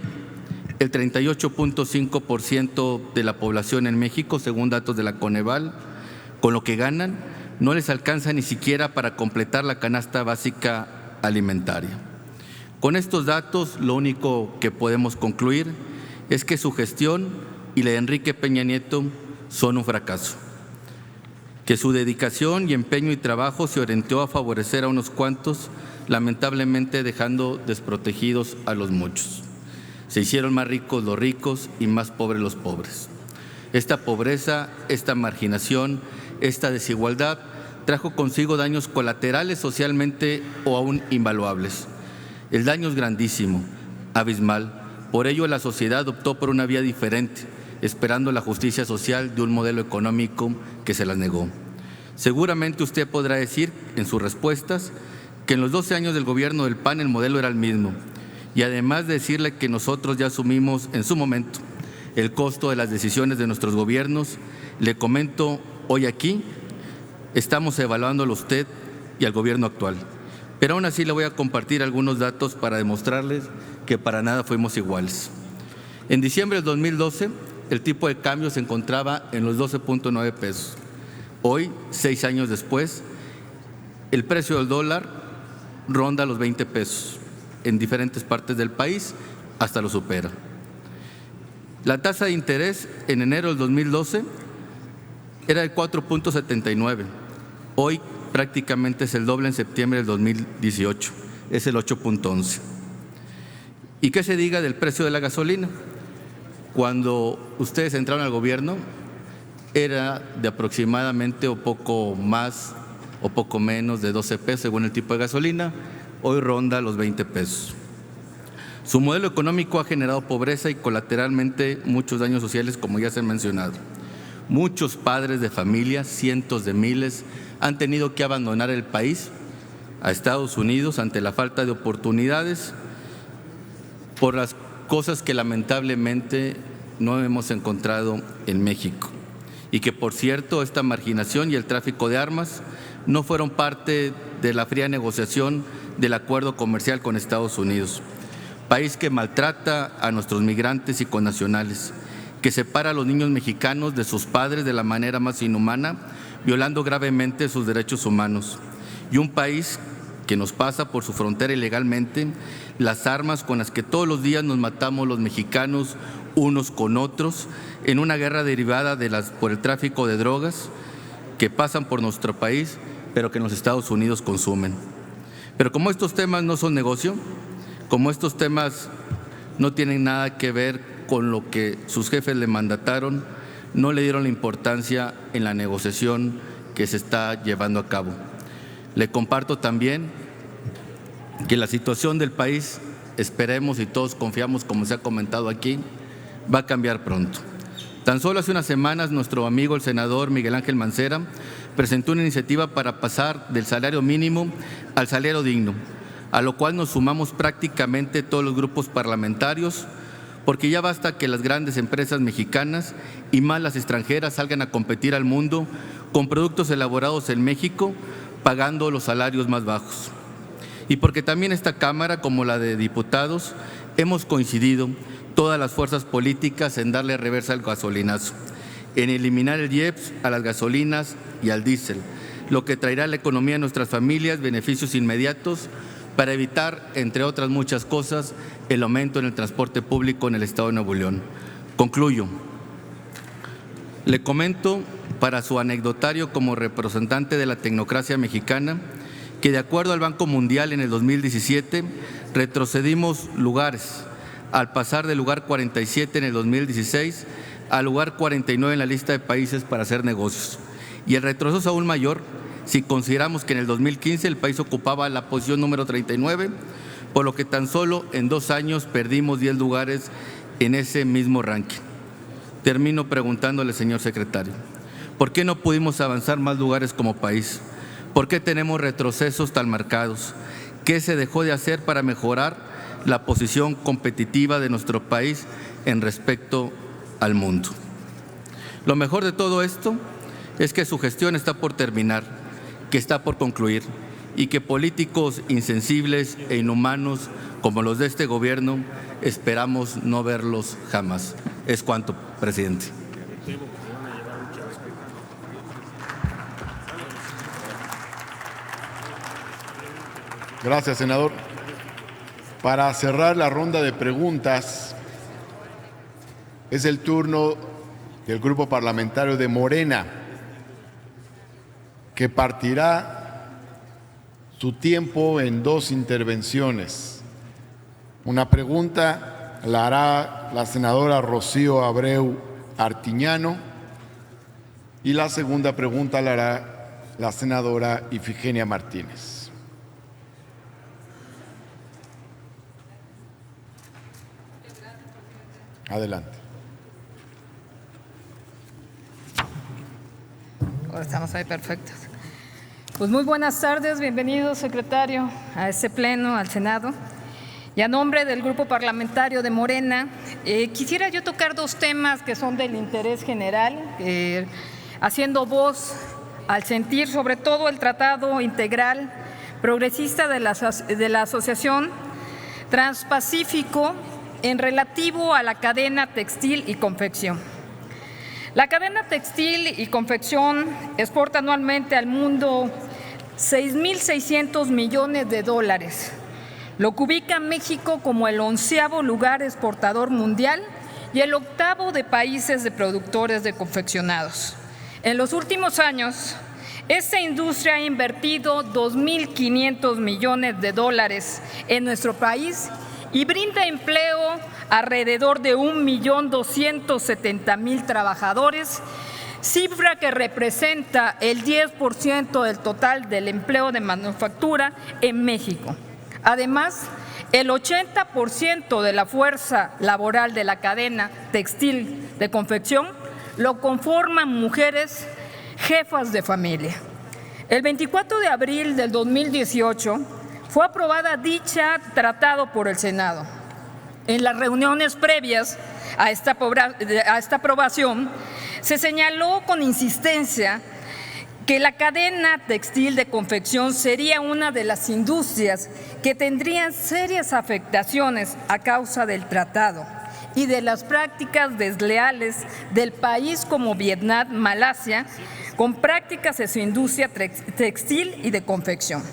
S8: el 38.5% de la población en México, según datos de la Coneval, con lo que ganan, no les alcanza ni siquiera para completar la canasta básica alimentaria. Con estos datos, lo único que podemos concluir es que su gestión y la de Enrique Peña Nieto son un fracaso, que su dedicación y empeño y trabajo se orientó a favorecer a unos cuantos, lamentablemente dejando desprotegidos a los muchos. Se hicieron más ricos los ricos y más pobres los pobres. Esta pobreza, esta marginación, esta desigualdad trajo consigo daños colaterales socialmente o aún invaluables. El daño es grandísimo, abismal. Por ello, la sociedad optó por una vía diferente, esperando la justicia social de un modelo económico que se las negó. Seguramente usted podrá decir en sus respuestas que en los 12 años del gobierno del PAN el modelo era el mismo, y además de decirle que nosotros ya asumimos en su momento el costo de las decisiones de nuestros gobiernos, le comento hoy aquí, estamos evaluándolo a usted y al gobierno actual. Pero aún así le voy a compartir algunos datos para demostrarles que para nada fuimos iguales. En diciembre del 2012, el tipo de cambio se encontraba en los 12.9 pesos. Hoy, 6 años después, el precio del dólar ronda los 20 pesos. En diferentes partes del país hasta lo supera. La tasa de interés en enero del 2012 era de 4.79. Hoy prácticamente es el doble en septiembre del 2018, es el 8.11. ¿Y qué se diga del precio de la gasolina? Cuando ustedes entraron al gobierno era de aproximadamente o poco más o poco menos de 12 pesos según el tipo de gasolina, hoy ronda los 20 pesos. Su modelo económico ha generado pobreza y colateralmente muchos daños sociales, como ya se ha mencionado. Muchos padres de familia, cientos de miles, han tenido que abandonar el país a Estados Unidos ante la falta de oportunidades por las cosas que lamentablemente no hemos encontrado en México. Y que, por cierto, esta marginación y el tráfico de armas no fueron parte de la fría negociación del acuerdo comercial con Estados Unidos, país que maltrata a nuestros migrantes y connacionales, que separa a los niños mexicanos de sus padres de la manera más inhumana, violando gravemente sus derechos humanos, y un país que nos pasa por su frontera ilegalmente las armas con las que todos los días nos matamos los mexicanos unos con otros en una guerra derivada por el tráfico de drogas que pasan por nuestro país, pero que en los Estados Unidos consumen. Pero como estos temas no son negocio, como estos temas no tienen nada que ver con lo que sus jefes le mandataron, no le dieron la importancia en la negociación que se está llevando a cabo. Le comparto también que la situación del país, esperemos y todos confiamos, como se ha comentado aquí, va a cambiar pronto. Tan solo hace unas semanas nuestro amigo el senador Miguel Ángel Mancera presentó una iniciativa para pasar del salario mínimo al salario digno, a lo cual nos sumamos prácticamente todos los grupos parlamentarios, porque ya basta que las grandes empresas mexicanas y más las extranjeras salgan a competir al mundo con productos elaborados en México, pagando los salarios más bajos. Y porque también esta Cámara, como la de diputados, hemos coincidido todas las fuerzas políticas en darle reversa al gasolinazo, en eliminar el IEPS a las gasolinas y al diésel, lo que traerá a la economía de nuestras familias beneficios inmediatos para evitar, entre otras muchas cosas, el aumento en el transporte público en el Estado de Nuevo León. Concluyo. Le comento, para su anecdotario como representante de la tecnocracia mexicana, que de acuerdo al Banco Mundial en el 2017 retrocedimos lugares al pasar del lugar 47 en el 2016 al lugar 49 en la lista de países para hacer negocios. Y el retroceso es aún mayor si consideramos que en el 2015 el país ocupaba la posición número 39, por lo que tan solo en 2 años perdimos 10 lugares en ese mismo ranking. Termino preguntándole, señor secretario, ¿por qué no pudimos avanzar más lugares como país? ¿Por qué tenemos retrocesos tan marcados? ¿Qué se dejó de hacer para mejorar la posición competitiva de nuestro país en respecto al mundo? Lo mejor de todo esto es que su gestión está por terminar, que está por concluir y que políticos insensibles e inhumanos como los de este gobierno esperamos no verlos jamás. Es cuanto, presidente.
S1: Gracias, senador. Para cerrar la ronda de preguntas, es el turno del Grupo Parlamentario de Morena, que partirá su tiempo en 2 intervenciones. Una pregunta la hará la senadora Rocío Abreu Artiñano y la segunda pregunta la hará la senadora Ifigenia Martínez. Adelante.
S9: Estamos ahí, perfectos. Pues muy buenas tardes, bienvenido, secretario, a este pleno, al Senado. Y a nombre del Grupo Parlamentario de Morena, quisiera yo tocar 2 temas que son del interés general, haciendo voz al sentir sobre todo el Tratado Integral Progresista de la Asociación Transpacífico en relativo a la cadena textil y confección. La cadena textil y confección exporta anualmente al mundo 6.600 millones de dólares, lo que ubica a México como el 11º lugar exportador mundial y el 8º de países de productores de confeccionados. En los últimos años, Esta industria ha invertido 2.500 millones de dólares en nuestro país y brinda empleo a alrededor de 1.270.000 trabajadores, cifra que representa el 10% del total del empleo de manufactura en México. Además, el 80% de la fuerza laboral de la cadena textil de confección lo conforman mujeres jefas de familia. El 24 de abril del 2018 fue aprobada dicha tratado por el Senado. En las reuniones previas a esta aprobación, se señaló con insistencia que la cadena textil de confección sería una de las industrias que tendrían serias afectaciones a causa del tratado y de las prácticas desleales del país como Vietnam, Malasia, con prácticas en su industria textil y de confección.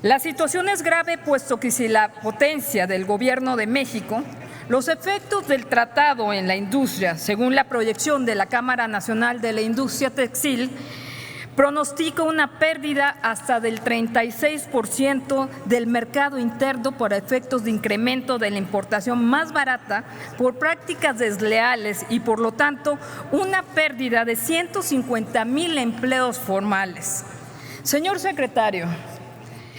S9: La situación es grave puesto que si la potencia del Gobierno de México, los efectos del tratado en la industria, según la proyección de la Cámara Nacional de la Industria Textil, pronostica una pérdida hasta del 36% del mercado interno por efectos de incremento de la importación más barata por prácticas desleales y, por lo tanto, una pérdida de 150,000 empleos formales. Señor secretario,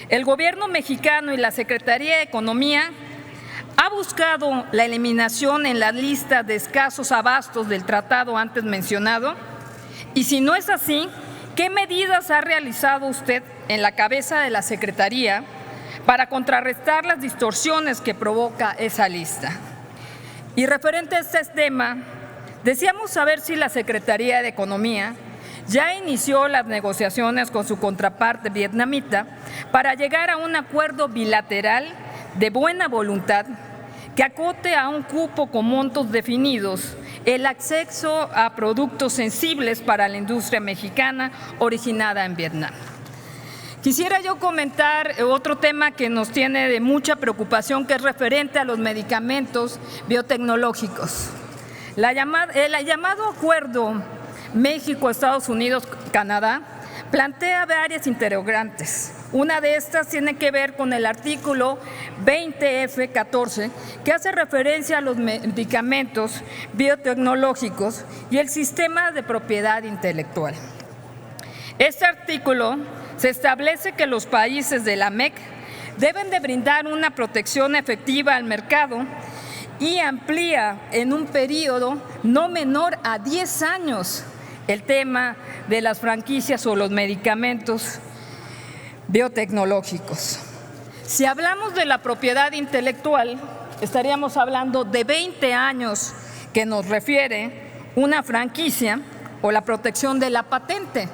S9: el Gobierno mexicano y la Secretaría de Economía ha buscado la eliminación en la lista de escasos abastos del tratado antes mencionado, y si no es así, ¿qué medidas ha realizado usted en la cabeza de la Secretaría para contrarrestar las distorsiones que provoca esa lista? Y referente a este tema, deseamos saber si la Secretaría de Economía ya inició las negociaciones con su contraparte vietnamita para llegar a un acuerdo bilateral de buena voluntad que acote a un cupo con montos definidos el acceso a productos sensibles para la industria mexicana originada en Vietnam. Quisiera yo comentar otro tema que nos tiene de mucha preocupación, que es referente a los medicamentos biotecnológicos. El llamado Acuerdo México-Estados Unidos-Canadá plantea varias interrogantes. Una de estas tiene que ver con el artículo 20F14, que hace referencia a los medicamentos biotecnológicos y el sistema de propiedad intelectual. Este artículo se establece que los países de la MEC deben de brindar una protección efectiva al mercado y amplía en un periodo no menor a 10 años el tema de las franquicias o los medicamentos biotecnológicos. Si hablamos de la propiedad intelectual, estaríamos hablando de 20 años que nos refiere una franquicia o la protección de la patente.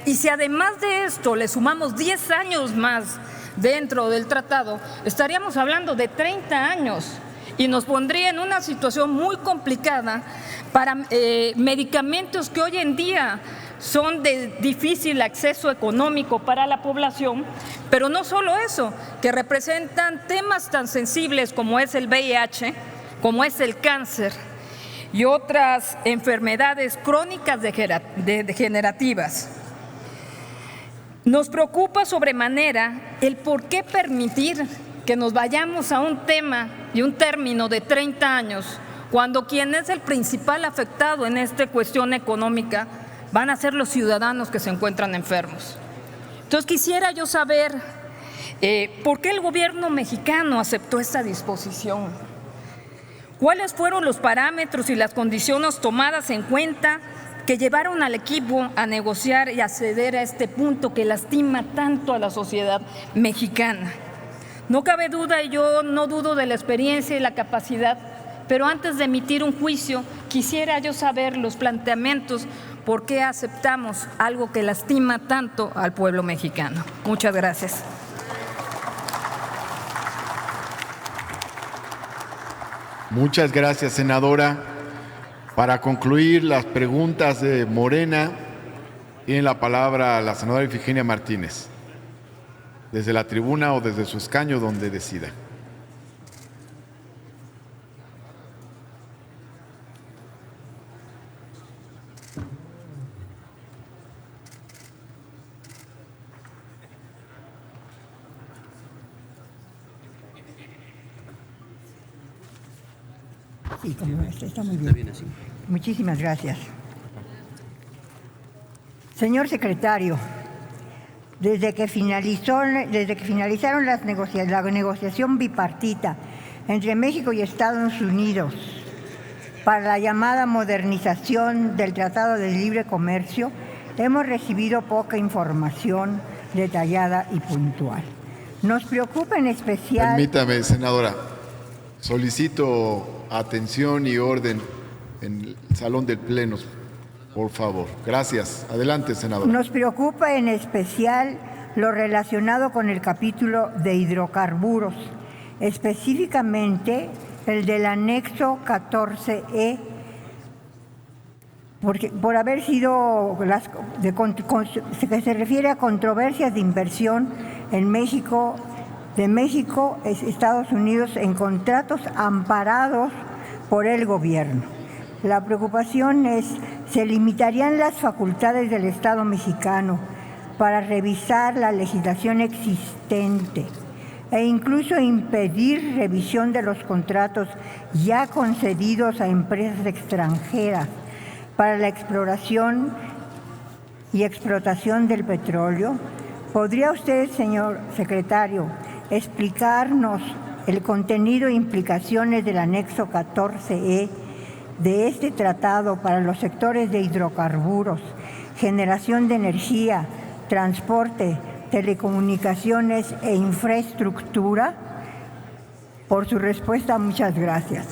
S9: Y si además de esto le sumamos 10 años más dentro del tratado, estaríamos hablando de 30 años y nos pondría en una situación muy complicada para medicamentos que hoy en día son de difícil acceso económico para la población, pero no solo eso, que representan temas tan sensibles como es el VIH, como es el cáncer y otras enfermedades crónicas degenerativas. Nos preocupa sobremanera el por qué permitir que nos vayamos a un tema y un término de 30 años, cuando quien es el principal afectado en esta cuestión económica van a ser los ciudadanos que se encuentran enfermos. Entonces quisiera yo saber por qué el gobierno mexicano aceptó esta disposición. ¿Cuáles fueron los parámetros y las condiciones tomadas en cuenta que llevaron al equipo a negociar y acceder a este punto que lastima tanto a la sociedad mexicana? No cabe duda, y yo no dudo de la experiencia y la capacidad, pero antes de emitir un juicio, quisiera yo saber los planteamientos, por qué aceptamos algo que lastima tanto al pueblo mexicano. Muchas gracias.
S1: Muchas gracias, senadora. Para concluir las preguntas de Morena, tiene la palabra la senadora Ifigenia Martínez, desde la tribuna o desde su escaño, donde decida.
S10: Sí, como está muy bien. Muchísimas gracias. Señor secretario, desde que finalizaron la negociación bipartita entre México y Estados Unidos para la llamada modernización del Tratado de Libre Comercio, hemos recibido poca información detallada y puntual. Nos preocupa en especial...
S1: Permítame, senadora. Solicito atención y orden en el salón del Pleno, por favor. Gracias. Adelante, senadora.
S10: Nos preocupa en especial lo relacionado con el capítulo de hidrocarburos, específicamente el del anexo 14E, por haber sido que se refiere a controversias de inversión en México, Estados Unidos, en contratos amparados por el gobierno. La preocupación es, ¿se limitarían las facultades del Estado mexicano para revisar la legislación existente e incluso impedir revisión de los contratos ya concedidos a empresas extranjeras para la exploración y explotación del petróleo? ¿Podría usted, señor secretario, explicarnos el contenido e implicaciones del anexo 14E de este tratado para los sectores de hidrocarburos, generación de energía, transporte, telecomunicaciones e infraestructura? Por su respuesta, muchas gracias.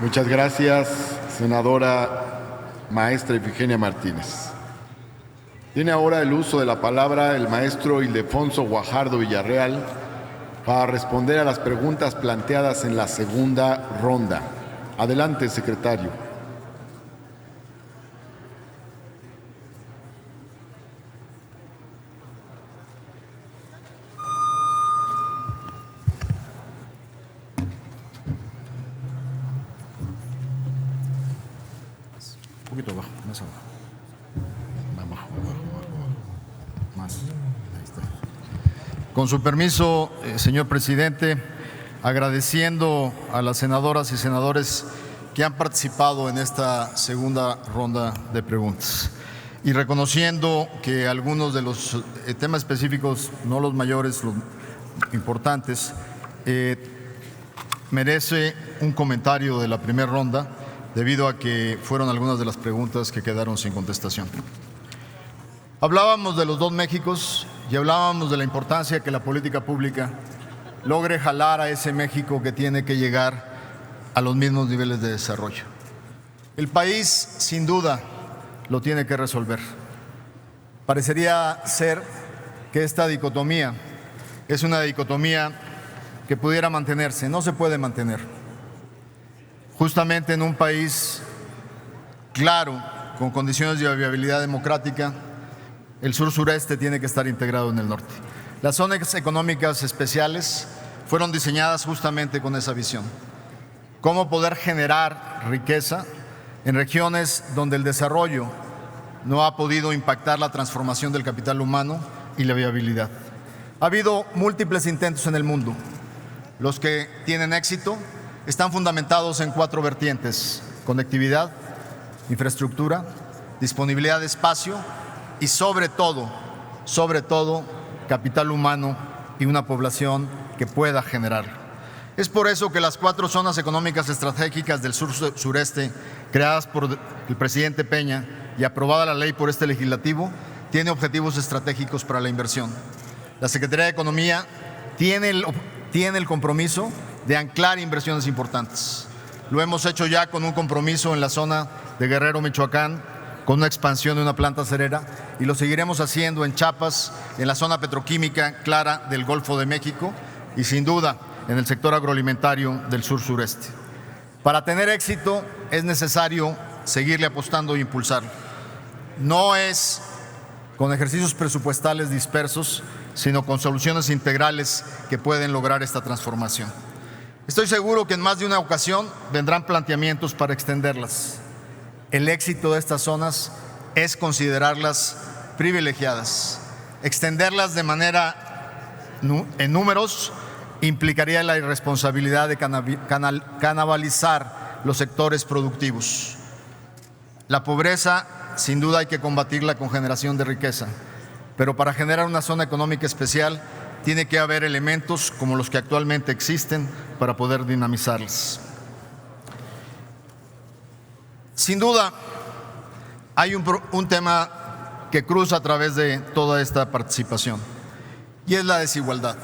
S1: Muchas gracias, senadora maestra Ifigenia Martínez. Tiene ahora el uso de la palabra el maestro Ildefonso Guajardo Villarreal para responder a las preguntas planteadas en la segunda ronda. Adelante, secretario.
S6: Un poquito abajo, más abajo. Abajo. Más. Ahí está. Con su permiso, señor presidente, agradeciendo a las senadoras y senadores que han participado en esta segunda ronda de preguntas y reconociendo que algunos de los temas específicos, no los mayores, los importantes, merece un comentario de la primera ronda debido a que fueron algunas de las preguntas que quedaron sin contestación. Hablábamos de los dos Méxicos y hablábamos de la importancia que la política pública logre jalar a ese México que tiene que llegar a los mismos niveles de desarrollo. El país, sin duda, lo tiene que resolver. Parecería ser que esta dicotomía es una dicotomía que pudiera mantenerse. No se puede mantener. Justamente en un país claro, con condiciones de viabilidad democrática, el sur-sureste tiene que estar integrado en el norte. Las zonas económicas especiales fueron diseñadas justamente con esa visión. Cómo poder generar riqueza en regiones donde el desarrollo no ha podido impactar la transformación del capital humano y la viabilidad. Ha habido múltiples intentos en el mundo. Los que tienen éxito están fundamentados en 4 vertientes: conectividad, infraestructura, disponibilidad de espacio y sobre todo, capital humano y una población que pueda generar. Es por eso que las 4 zonas económicas estratégicas del sur-sureste, creadas por el presidente Peña y aprobada la ley por este legislativo, tiene objetivos estratégicos para la inversión. La Secretaría de Economía tiene el compromiso de anclar inversiones importantes. Lo hemos hecho ya con un compromiso en la zona de Guerrero, Michoacán, con una expansión de una planta acerera, y lo seguiremos haciendo en Chiapas, en la zona petroquímica clara del Golfo de México y sin duda en el sector agroalimentario del sur-sureste. Para tener éxito es necesario seguirle apostando e impulsarlo. No es con ejercicios presupuestales dispersos, sino con soluciones integrales que pueden lograr esta transformación. Estoy seguro que en más de una ocasión vendrán planteamientos para extenderlas. El éxito de estas zonas es considerarlas privilegiadas, extenderlas de manera
S11: en números implicaría la irresponsabilidad de canibalizar los sectores productivos. La pobreza, sin duda, hay que combatirla con generación de riqueza, pero para generar una zona económica especial tiene que haber elementos como los que actualmente existen para poder dinamizarlas. Sin duda, hay un tema que cruza a través de toda esta participación, y es la desigualdad.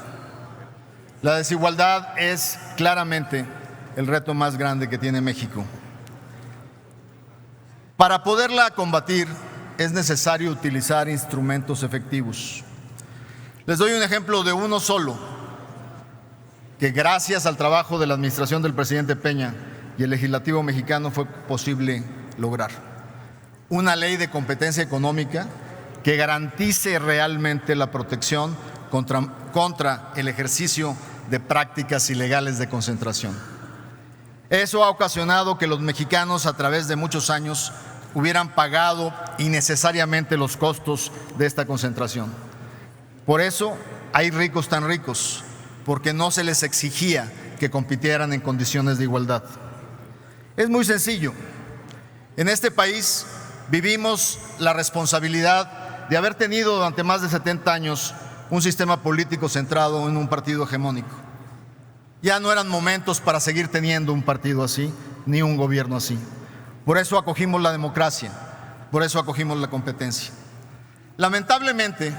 S11: La desigualdad es claramente el reto más grande que tiene México. Para poderla combatir es necesario utilizar instrumentos efectivos. Les doy un ejemplo de uno solo, que gracias al trabajo de la administración del presidente Peña y el legislativo mexicano fue posible lograr. Una ley de competencia económica que garantice realmente la protección contra el ejercicio de prácticas ilegales de concentración. Eso ha ocasionado que los mexicanos, a través de muchos años, hubieran pagado innecesariamente los costos de esta concentración. Por eso hay ricos tan ricos, porque no se les exigía que compitieran en condiciones de igualdad. Es muy sencillo. En este país vivimos la responsabilidad de haber tenido durante más de 70 años un sistema político centrado en un partido hegemónico. Ya no eran momentos para seguir teniendo un partido así, ni un gobierno así. Por eso acogimos la democracia, por eso acogimos la competencia. Lamentablemente,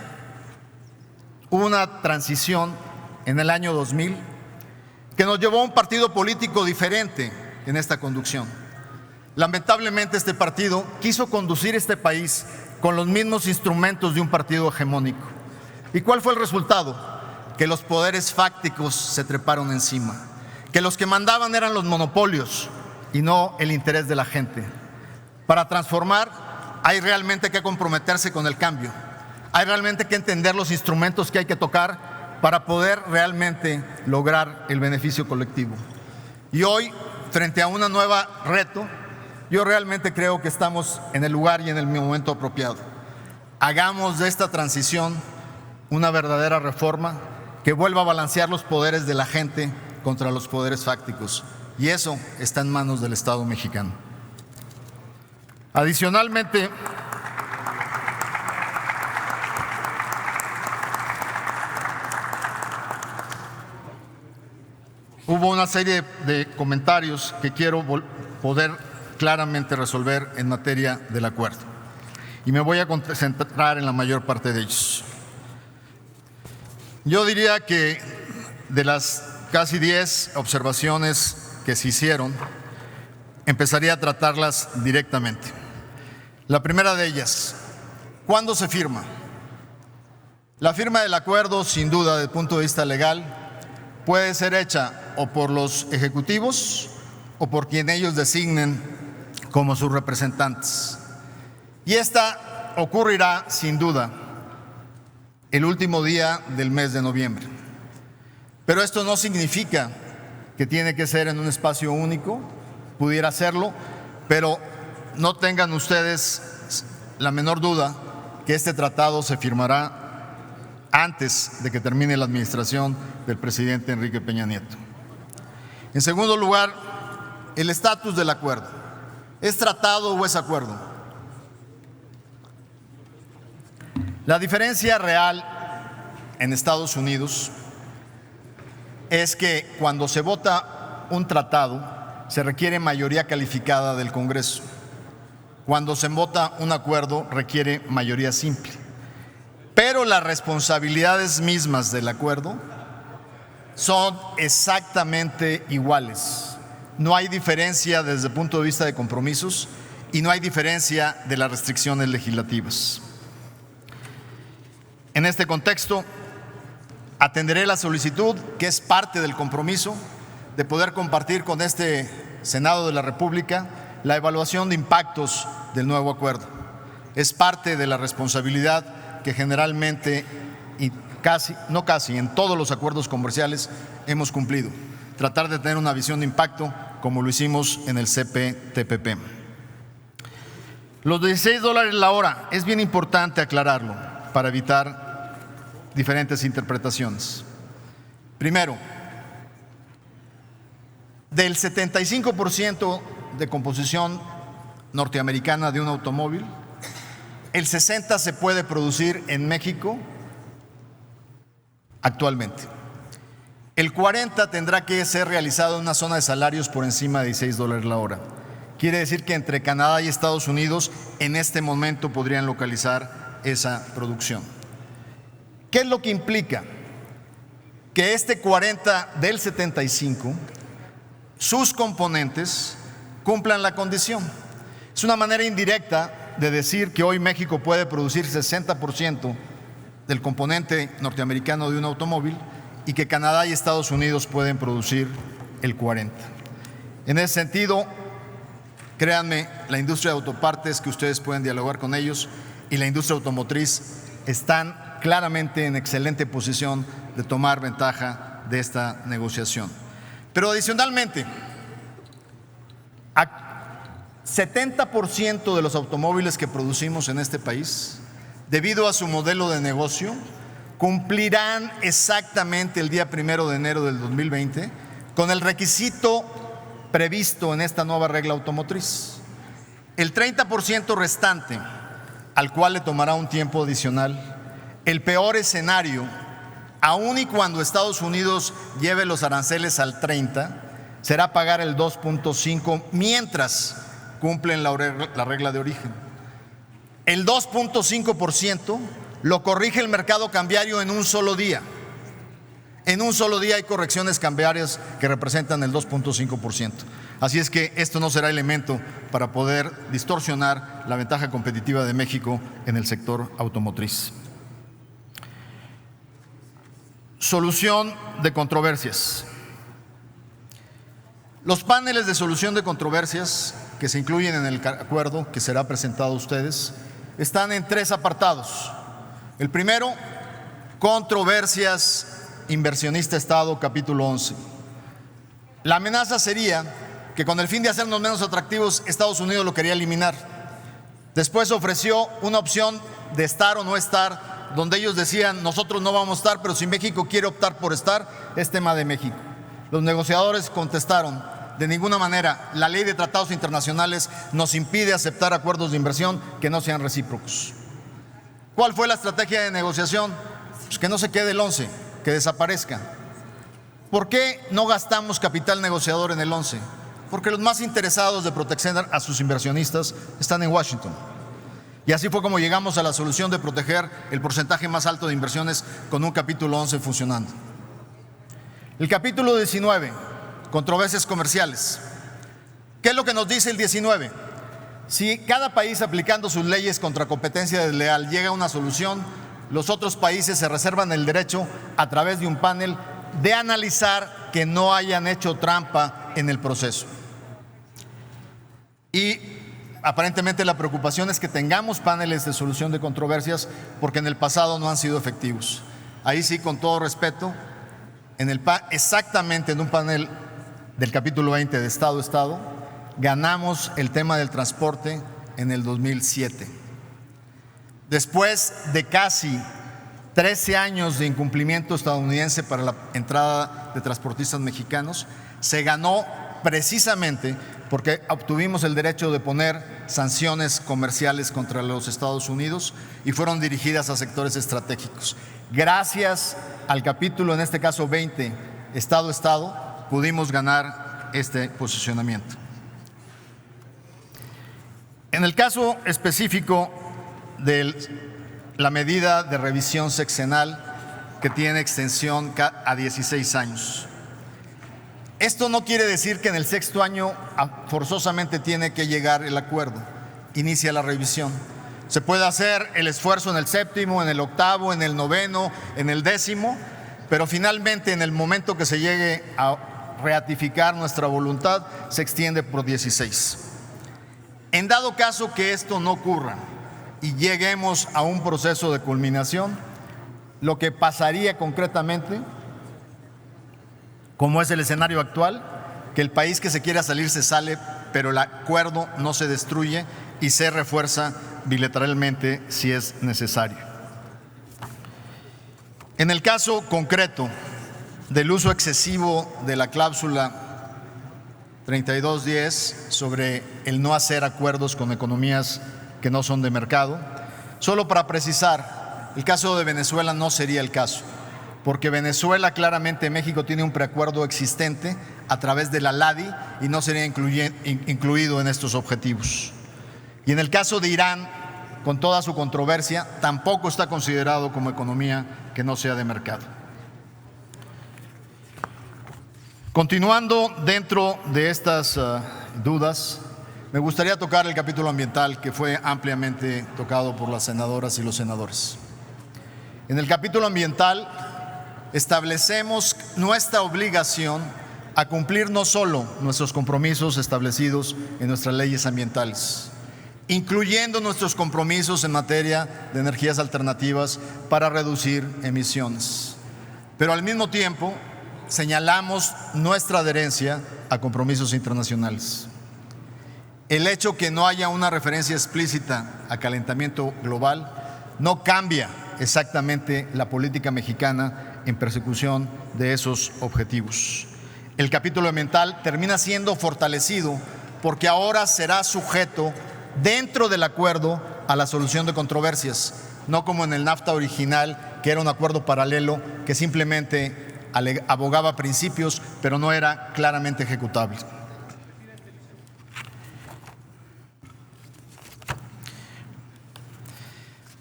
S11: hubo una transición en el año 2000 que nos llevó a un partido político diferente en esta conducción. Lamentablemente, este partido quiso conducir este país con los mismos instrumentos de un partido hegemónico. ¿Y cuál fue el resultado? Que los poderes fácticos se treparon encima, que los que mandaban eran los monopolios y no el interés de la gente. Para transformar hay realmente que comprometerse con el cambio, hay realmente que entender los instrumentos que hay que tocar para poder realmente lograr el beneficio colectivo. Y hoy, frente a una nueva reto, yo realmente creo que estamos en el lugar y en el momento apropiado. Hagamos de esta transición una verdadera reforma que vuelva a balancear los poderes de la gente contra los poderes fácticos. Y eso está en manos del Estado mexicano. Adicionalmente, hubo una serie de comentarios que quiero poder claramente resolver en materia del acuerdo. Y me voy a concentrar en la mayor parte de ellos. Yo diría que de las casi 10 observaciones que se hicieron, empezaría a tratarlas directamente. La primera de ellas, ¿cuándo se firma? La firma del acuerdo, sin duda, desde el punto de vista legal, puede ser hecha o por los ejecutivos o por quien ellos designen como sus representantes. Y esta ocurrirá, sin duda, el último día del mes de noviembre. Pero esto no significa que tiene que ser en un espacio único, pudiera serlo, pero no tengan ustedes la menor duda que este tratado se firmará antes de que termine la administración del presidente Enrique Peña Nieto. En segundo lugar, el estatus del acuerdo. ¿Es tratado o es acuerdo? La diferencia real en Estados Unidos es que cuando se vota un tratado se requiere mayoría calificada del Congreso. Cuando se vota un acuerdo requiere mayoría simple. Pero las responsabilidades mismas del acuerdo son exactamente iguales. No hay diferencia desde el punto de vista de compromisos y no hay diferencia de las restricciones legislativas. En este contexto, atenderé la solicitud, que es parte del compromiso, de poder compartir con este Senado de la República la evaluación de impactos del nuevo acuerdo. Es parte de la responsabilidad que generalmente, y en todos los acuerdos comerciales hemos cumplido. Tratar de tener una visión de impacto como lo hicimos en el CPTPP. Los $16 la hora, es bien importante aclararlo para evitar diferentes interpretaciones. Primero, del 75% de composición norteamericana de un automóvil, el 60% se puede producir en México actualmente. El 40% tendrá que ser realizado en una zona de salarios por encima de $16 la hora. Quiere decir que entre Canadá y Estados Unidos en este momento podrían localizar esa producción. ¿Qué es lo que implica? Que este 40% del 75%, sus componentes cumplan la condición. Es una manera indirecta de decir que hoy México puede producir 60% del componente norteamericano de un automóvil y que Canadá y Estados Unidos pueden producir el 40%. En ese sentido, créanme, la industria de autopartes, que ustedes pueden dialogar con ellos, y la industria automotriz están claramente en excelente posición de tomar ventaja de esta negociación. Pero adicionalmente, 70% de los automóviles que producimos en este país, debido a su modelo de negocio, cumplirán exactamente el día 1 de enero del 2020 con el requisito previsto en esta nueva regla automotriz. El 30% restante, al cual le tomará un tiempo adicional, el peor escenario, aun y cuando Estados Unidos lleve los aranceles al 30%, será pagar el 2.5% mientras cumplen la regla de origen. El 2.5% lo corrige el mercado cambiario en un solo día. En un solo día hay correcciones cambiarias que representan el 2.5%. Así es que esto no será elemento para poder distorsionar la ventaja competitiva de México en el sector automotriz. Solución de controversias. Los paneles de solución de controversias que se incluyen en el acuerdo que será presentado a ustedes están en 3 apartados. El primero, controversias inversionista-Estado, capítulo 11. La amenaza sería que con el fin de hacernos menos atractivos, Estados Unidos lo quería eliminar. Después ofreció una opción de estar o no estar, donde ellos decían, nosotros no vamos a estar, pero si México quiere optar por estar, es tema de México. Los negociadores contestaron, de ninguna manera, la ley de tratados internacionales nos impide aceptar acuerdos de inversión que no sean recíprocos. ¿Cuál fue la estrategia de negociación? Pues que no se quede el 11, que desaparezca. ¿Por qué no gastamos capital negociador en el 11? Porque los más interesados de proteger a sus inversionistas están en Washington. Y así fue como llegamos a la solución de proteger el porcentaje más alto de inversiones con un capítulo 11 funcionando. El capítulo 19, controversias comerciales. ¿Qué es lo que nos dice el 19? Si cada país aplicando sus leyes contra competencia desleal llega a una solución, los otros países se reservan el derecho, a través de un panel, de analizar que no hayan hecho trampa en el proceso. Y aparentemente la preocupación es que tengamos paneles de solución de controversias porque en el pasado no han sido efectivos. Ahí sí, con todo respeto, exactamente en un panel del capítulo 20 de Estado-Estado, ganamos el tema del transporte en el 2007. Después de casi 13 años de incumplimiento estadounidense para la entrada de transportistas mexicanos, se ganó precisamente porque obtuvimos el derecho de poner sanciones comerciales contra los Estados Unidos y fueron dirigidas a sectores estratégicos. Gracias al capítulo, en este caso 20, Estado-Estado, pudimos ganar este posicionamiento. En el caso específico de la medida de revisión sexenal que tiene extensión a 16 años. Esto no quiere decir que en el 6º año forzosamente tiene que llegar el acuerdo, inicia la revisión. Se puede hacer el esfuerzo en el 7º, en el 8º, en el 9º, en el 10º, pero finalmente en el momento que se llegue a ratificar nuestra voluntad, se extiende por 16. En dado caso que esto no ocurra y lleguemos a un proceso de culminación, lo que pasaría concretamente, como es el escenario actual, que el país que se quiera salir se sale, pero el acuerdo no se destruye y se refuerza bilateralmente si es necesario. En el caso concreto del uso excesivo de la cláusula 3210 sobre el no hacer acuerdos con economías que no son de mercado. Solo para precisar, el caso de Venezuela no sería el caso, porque Venezuela, claramente México tiene un preacuerdo existente a través de la LADI y no sería incluido en estos objetivos. Y en el caso de Irán, con toda su controversia, tampoco está considerado como economía que no sea de mercado. Continuando dentro de estas dudas, me gustaría tocar el capítulo ambiental que fue ampliamente tocado por las senadoras y los senadores. En el capítulo ambiental establecemos nuestra obligación a cumplir no solo nuestros compromisos establecidos en nuestras leyes ambientales, incluyendo nuestros compromisos en materia de energías alternativas para reducir emisiones, pero al mismo tiempo señalamos nuestra adherencia a compromisos internacionales. El hecho que no haya una referencia explícita a calentamiento global no cambia exactamente la política mexicana en persecución de esos objetivos. El capítulo ambiental termina siendo fortalecido porque ahora será sujeto dentro del acuerdo a la solución de controversias, no como en el NAFTA original, que era un acuerdo paralelo que simplemente abogaba principios, pero no era claramente ejecutable.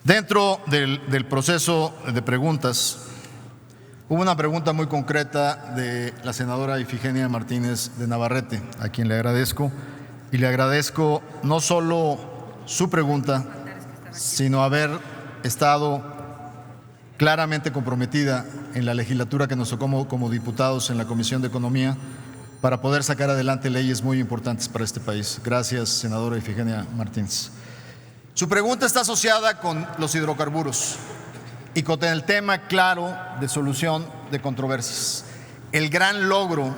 S11: Dentro del proceso de preguntas, hubo una pregunta muy concreta de la senadora Ifigenia Martínez de Navarrete, a quien le agradezco, y le agradezco no solo su pregunta, sino haber estado claramente comprometida en la legislatura que nos tocó como diputados en la Comisión de Economía para poder sacar adelante leyes muy importantes para este país. Gracias, senadora Ifigenia Martínez. Su pregunta está asociada con los hidrocarburos y con el tema claro de solución de controversias. El gran logro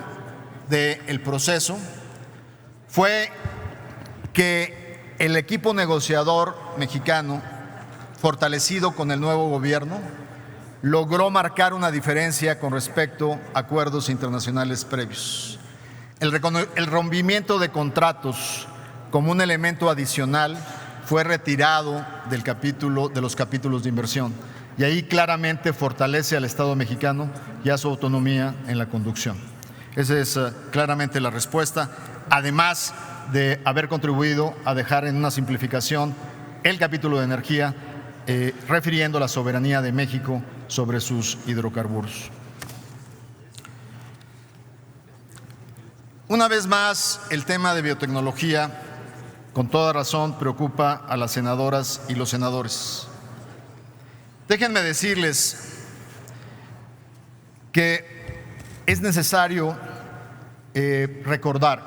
S11: del proceso fue que el equipo negociador mexicano, fortalecido con el nuevo gobierno, logró marcar una diferencia con respecto a acuerdos internacionales previos. El rompimiento de contratos como un elemento adicional fue retirado de los capítulos de inversión, y ahí claramente fortalece al Estado mexicano y a su autonomía en la conducción. Esa es claramente la respuesta, además de haber contribuido a dejar en una simplificación el capítulo de energía, refiriendo a la soberanía de México sobre sus hidrocarburos. Una vez más, el tema de biotecnología, con toda razón, preocupa a las senadoras y los senadores. Déjenme decirles que es necesario recordar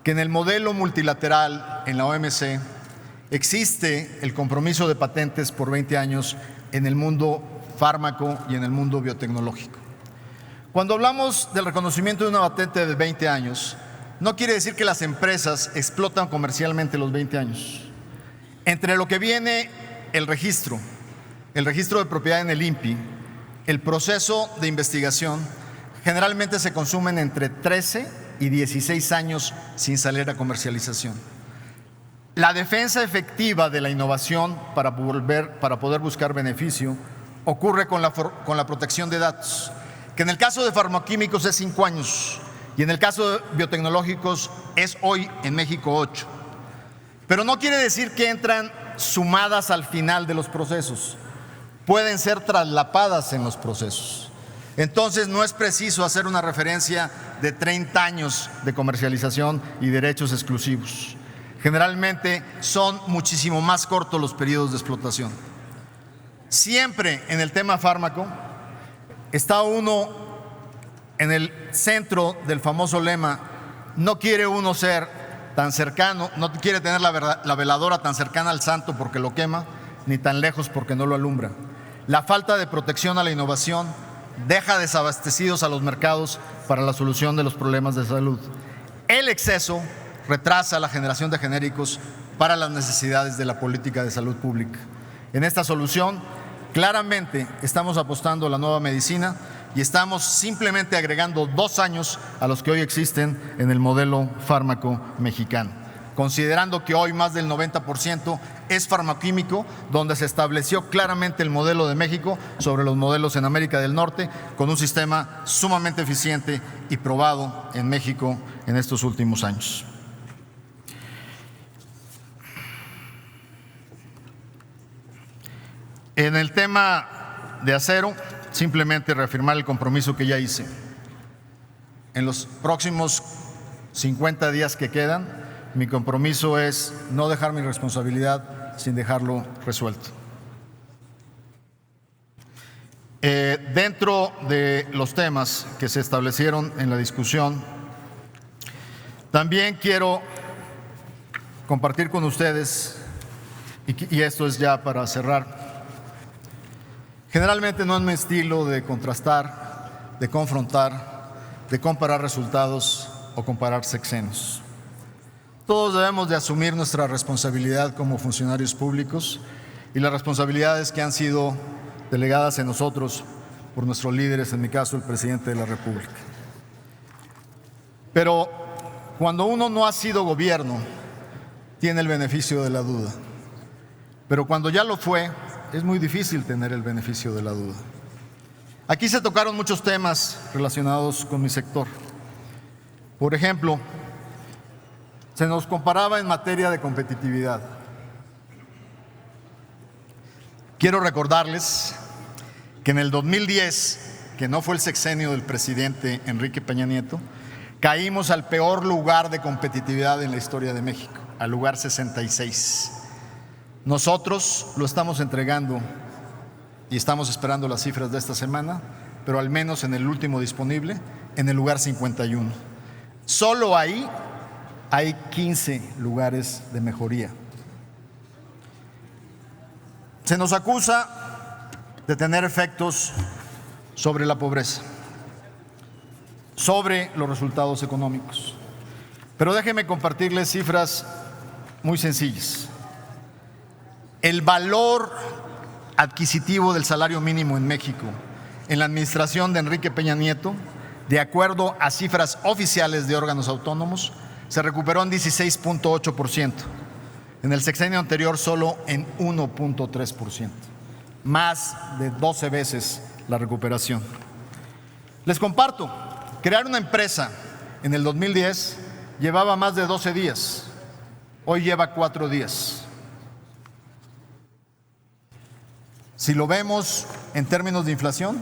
S11: que en el modelo multilateral en la OMC existe el compromiso de patentes por 20 años en el mundo fármaco y en el mundo biotecnológico. Cuando hablamos del reconocimiento de una patente de 20 años, no quiere decir que las empresas explotan comercialmente los 20 años. Entre lo que viene el registro de propiedad en el INPI, el proceso de investigación, generalmente se consumen entre 13 y 16 años sin salir a comercialización. La defensa efectiva de la innovación para poder buscar beneficio ocurre con la protección de datos, que en el caso de farmacoquímicos es 5 años y en el caso de biotecnológicos es hoy en México 8. Pero no quiere decir que entran sumadas al final de los procesos, pueden ser traslapadas en los procesos. Entonces no es preciso hacer una referencia de 30 años de comercialización y derechos exclusivos. Generalmente son muchísimo más cortos los periodos de explotación. Siempre en el tema fármaco está uno en el centro del famoso lema: no quiere uno ser tan cercano, no quiere tener la veladora tan cercana al santo porque lo quema, ni tan lejos porque no lo alumbra. La falta de protección a la innovación deja desabastecidos a los mercados para la solución de los problemas de salud. El exceso retrasa la generación de genéricos para las necesidades de la política de salud pública. En esta solución, claramente estamos apostando a la nueva medicina y estamos simplemente agregando 2 años a los que hoy existen en el modelo fármaco mexicano, considerando que hoy más del 90% es farmacoquímico, donde se estableció claramente el modelo de México sobre los modelos en América del Norte, con un sistema sumamente eficiente y probado en México en estos últimos años. En el tema de acero, simplemente reafirmar el compromiso que ya hice. En los próximos 50 días que quedan, mi compromiso es no dejar mi responsabilidad sin dejarlo resuelto. Dentro de los temas que se establecieron en la discusión, también quiero compartir con ustedes, y esto es ya para cerrar. Generalmente no es mi estilo de contrastar, de confrontar, de comparar resultados o comparar sexenios. Todos debemos de asumir nuestra responsabilidad como funcionarios públicos y las responsabilidades que han sido delegadas en nosotros por nuestros líderes, en mi caso el presidente de la República. Pero cuando uno no ha sido gobierno, tiene el beneficio de la duda. Pero cuando ya lo fue, es muy difícil tener el beneficio de la duda. Aquí se tocaron muchos temas relacionados con mi sector. Por ejemplo, se nos comparaba en materia de competitividad. Quiero recordarles que en el 2010, que no fue el sexenio del presidente Enrique Peña Nieto, caímos al peor lugar de competitividad en la historia de México, al lugar 66. Nosotros lo estamos entregando y estamos esperando las cifras de esta semana, pero al menos en el último disponible, en el lugar 51. Solo ahí hay 15 lugares de mejoría. Se nos acusa de tener efectos sobre la pobreza, sobre los resultados económicos. Pero déjenme compartirles cifras muy sencillas. El valor adquisitivo del salario mínimo en México en la administración de Enrique Peña Nieto, de acuerdo a cifras oficiales de órganos autónomos, se recuperó en 16.8%. En el sexenio anterior solo en 1.3%. Más de 12 veces la recuperación. Les comparto, crear una empresa en el 2010 llevaba más de 12 días. Hoy lleva 4 días. Si lo vemos en términos de inflación,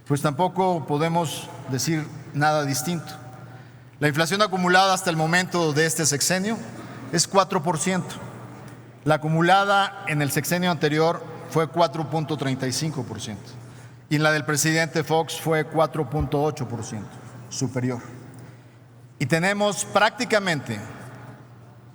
S11: pues tampoco podemos decir nada distinto. La inflación acumulada hasta el momento de este sexenio es 4%. La acumulada en el sexenio anterior fue 4.35% y en la del presidente Fox fue 4.8%, superior. Y tenemos prácticamente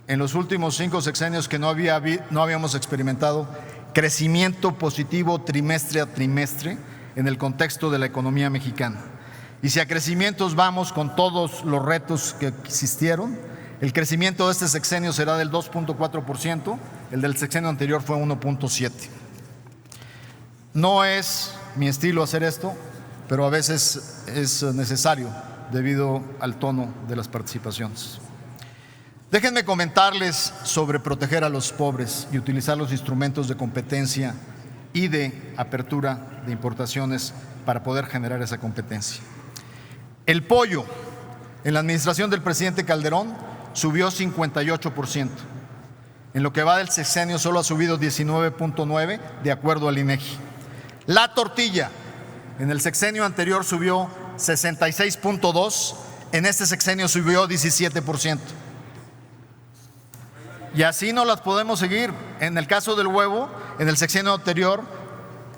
S11: en los últimos 5 sexenios que no habíamos experimentado crecimiento positivo trimestre a trimestre en el contexto de la economía mexicana. Y si a crecimientos vamos con todos los retos que existieron, el crecimiento de este sexenio será del 2.4%, el del sexenio anterior fue 1.7%. No es mi estilo hacer esto, pero a veces es necesario debido al tono de las participaciones. Déjenme comentarles sobre proteger a los pobres y utilizar los instrumentos de competencia y de apertura de importaciones para poder generar esa competencia. El pollo en la administración del presidente Calderón subió 58%. En lo que va del sexenio solo ha subido 19.9% de acuerdo al INEGI. La tortilla en el sexenio anterior subió 66.2%, en este sexenio subió 17%. Y así no las podemos seguir. En el caso del huevo, en el sexenio anterior,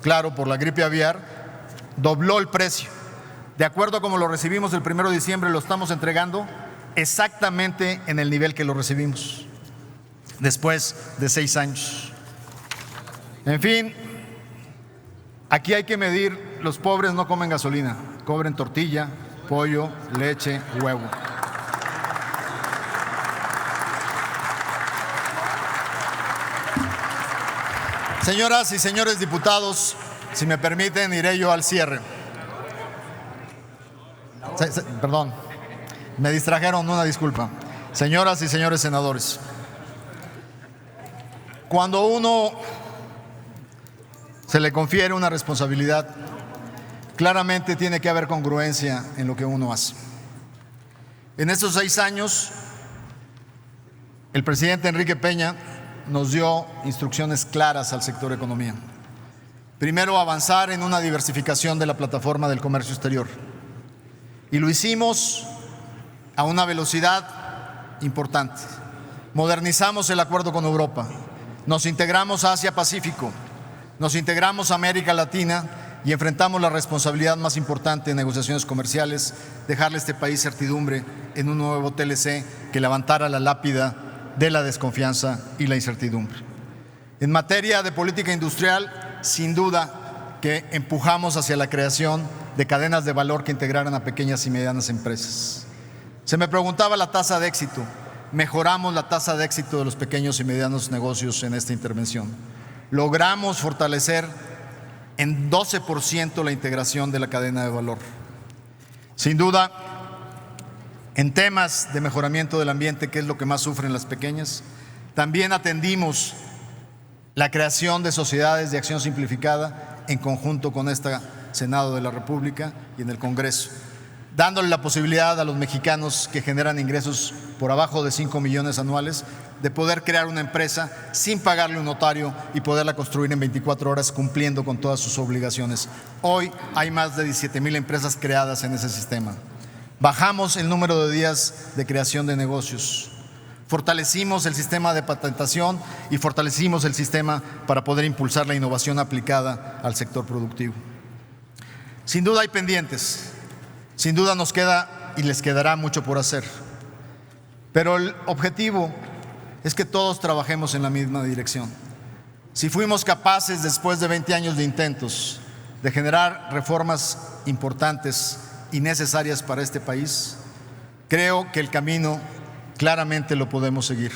S11: claro, por la gripe aviar, dobló el precio. De acuerdo a como lo recibimos el 1 de diciembre, lo estamos entregando exactamente en el nivel que lo recibimos, después de 6 años. En fin, aquí hay que medir, los pobres no comen gasolina, comen tortilla, pollo, leche, huevo. Señoras y señores diputados, si me permiten, iré yo al cierre. Perdón, me distrajeron, una disculpa. Señoras y señores senadores, cuando uno se le confiere una responsabilidad, claramente tiene que haber congruencia en lo que uno hace. En estos 6 años, el presidente Enrique Peña nos dio instrucciones claras al sector economía. Primero, avanzar en una diversificación de la plataforma del comercio exterior. Y lo hicimos a una velocidad importante. Modernizamos el acuerdo con Europa, nos integramos a Asia-Pacífico, nos integramos a América Latina y enfrentamos la responsabilidad más importante en negociaciones comerciales, dejarle a este país certidumbre en un nuevo TLC que levantara la lápida de la desconfianza y la incertidumbre. En materia de política industrial, sin duda que empujamos hacia la creación de cadenas de valor que integraran a pequeñas y medianas empresas. Se me preguntaba la tasa de éxito. Mejoramos la tasa de éxito de los pequeños y medianos negocios en esta intervención. Logramos fortalecer en 12% la integración de la cadena de valor. Sin duda, en temas de mejoramiento del ambiente, que es lo que más sufren las pequeñas, también atendimos la creación de sociedades de acción simplificada en conjunto con este Senado de la República y en el Congreso, dándole la posibilidad a los mexicanos que generan ingresos por abajo de 5 millones anuales de poder crear una empresa sin pagarle un notario y poderla construir en 24 horas cumpliendo con todas sus obligaciones. Hoy hay más de 17,000 empresas creadas en ese sistema. Bajamos el número de días de creación de negocios. Fortalecimos el sistema de patentación y fortalecimos el sistema para poder impulsar la innovación aplicada al sector productivo. Sin duda hay pendientes. Sin duda nos queda y les quedará mucho por hacer. Pero el objetivo es que todos trabajemos en la misma dirección. Si fuimos capaces, después de 20 años de intentos, de generar reformas importantes y necesarias para este país, creo que el camino claramente lo podemos seguir.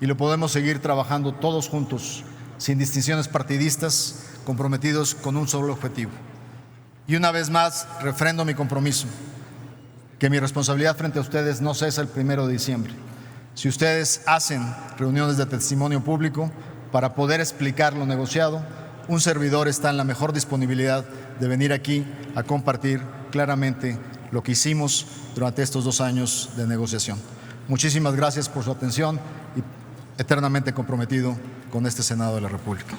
S11: Y lo podemos seguir trabajando todos juntos, sin distinciones partidistas, comprometidos con un solo objetivo. Y una vez más, refrendo mi compromiso, que mi responsabilidad frente a ustedes no cesa el 1 de diciembre. Si ustedes hacen reuniones de testimonio público para poder explicar lo negociado, un servidor está en la mejor disponibilidad de venir aquí a compartir claramente lo que hicimos durante estos 2 años de negociación. Muchísimas gracias por su atención y eternamente comprometido con este Senado de la República.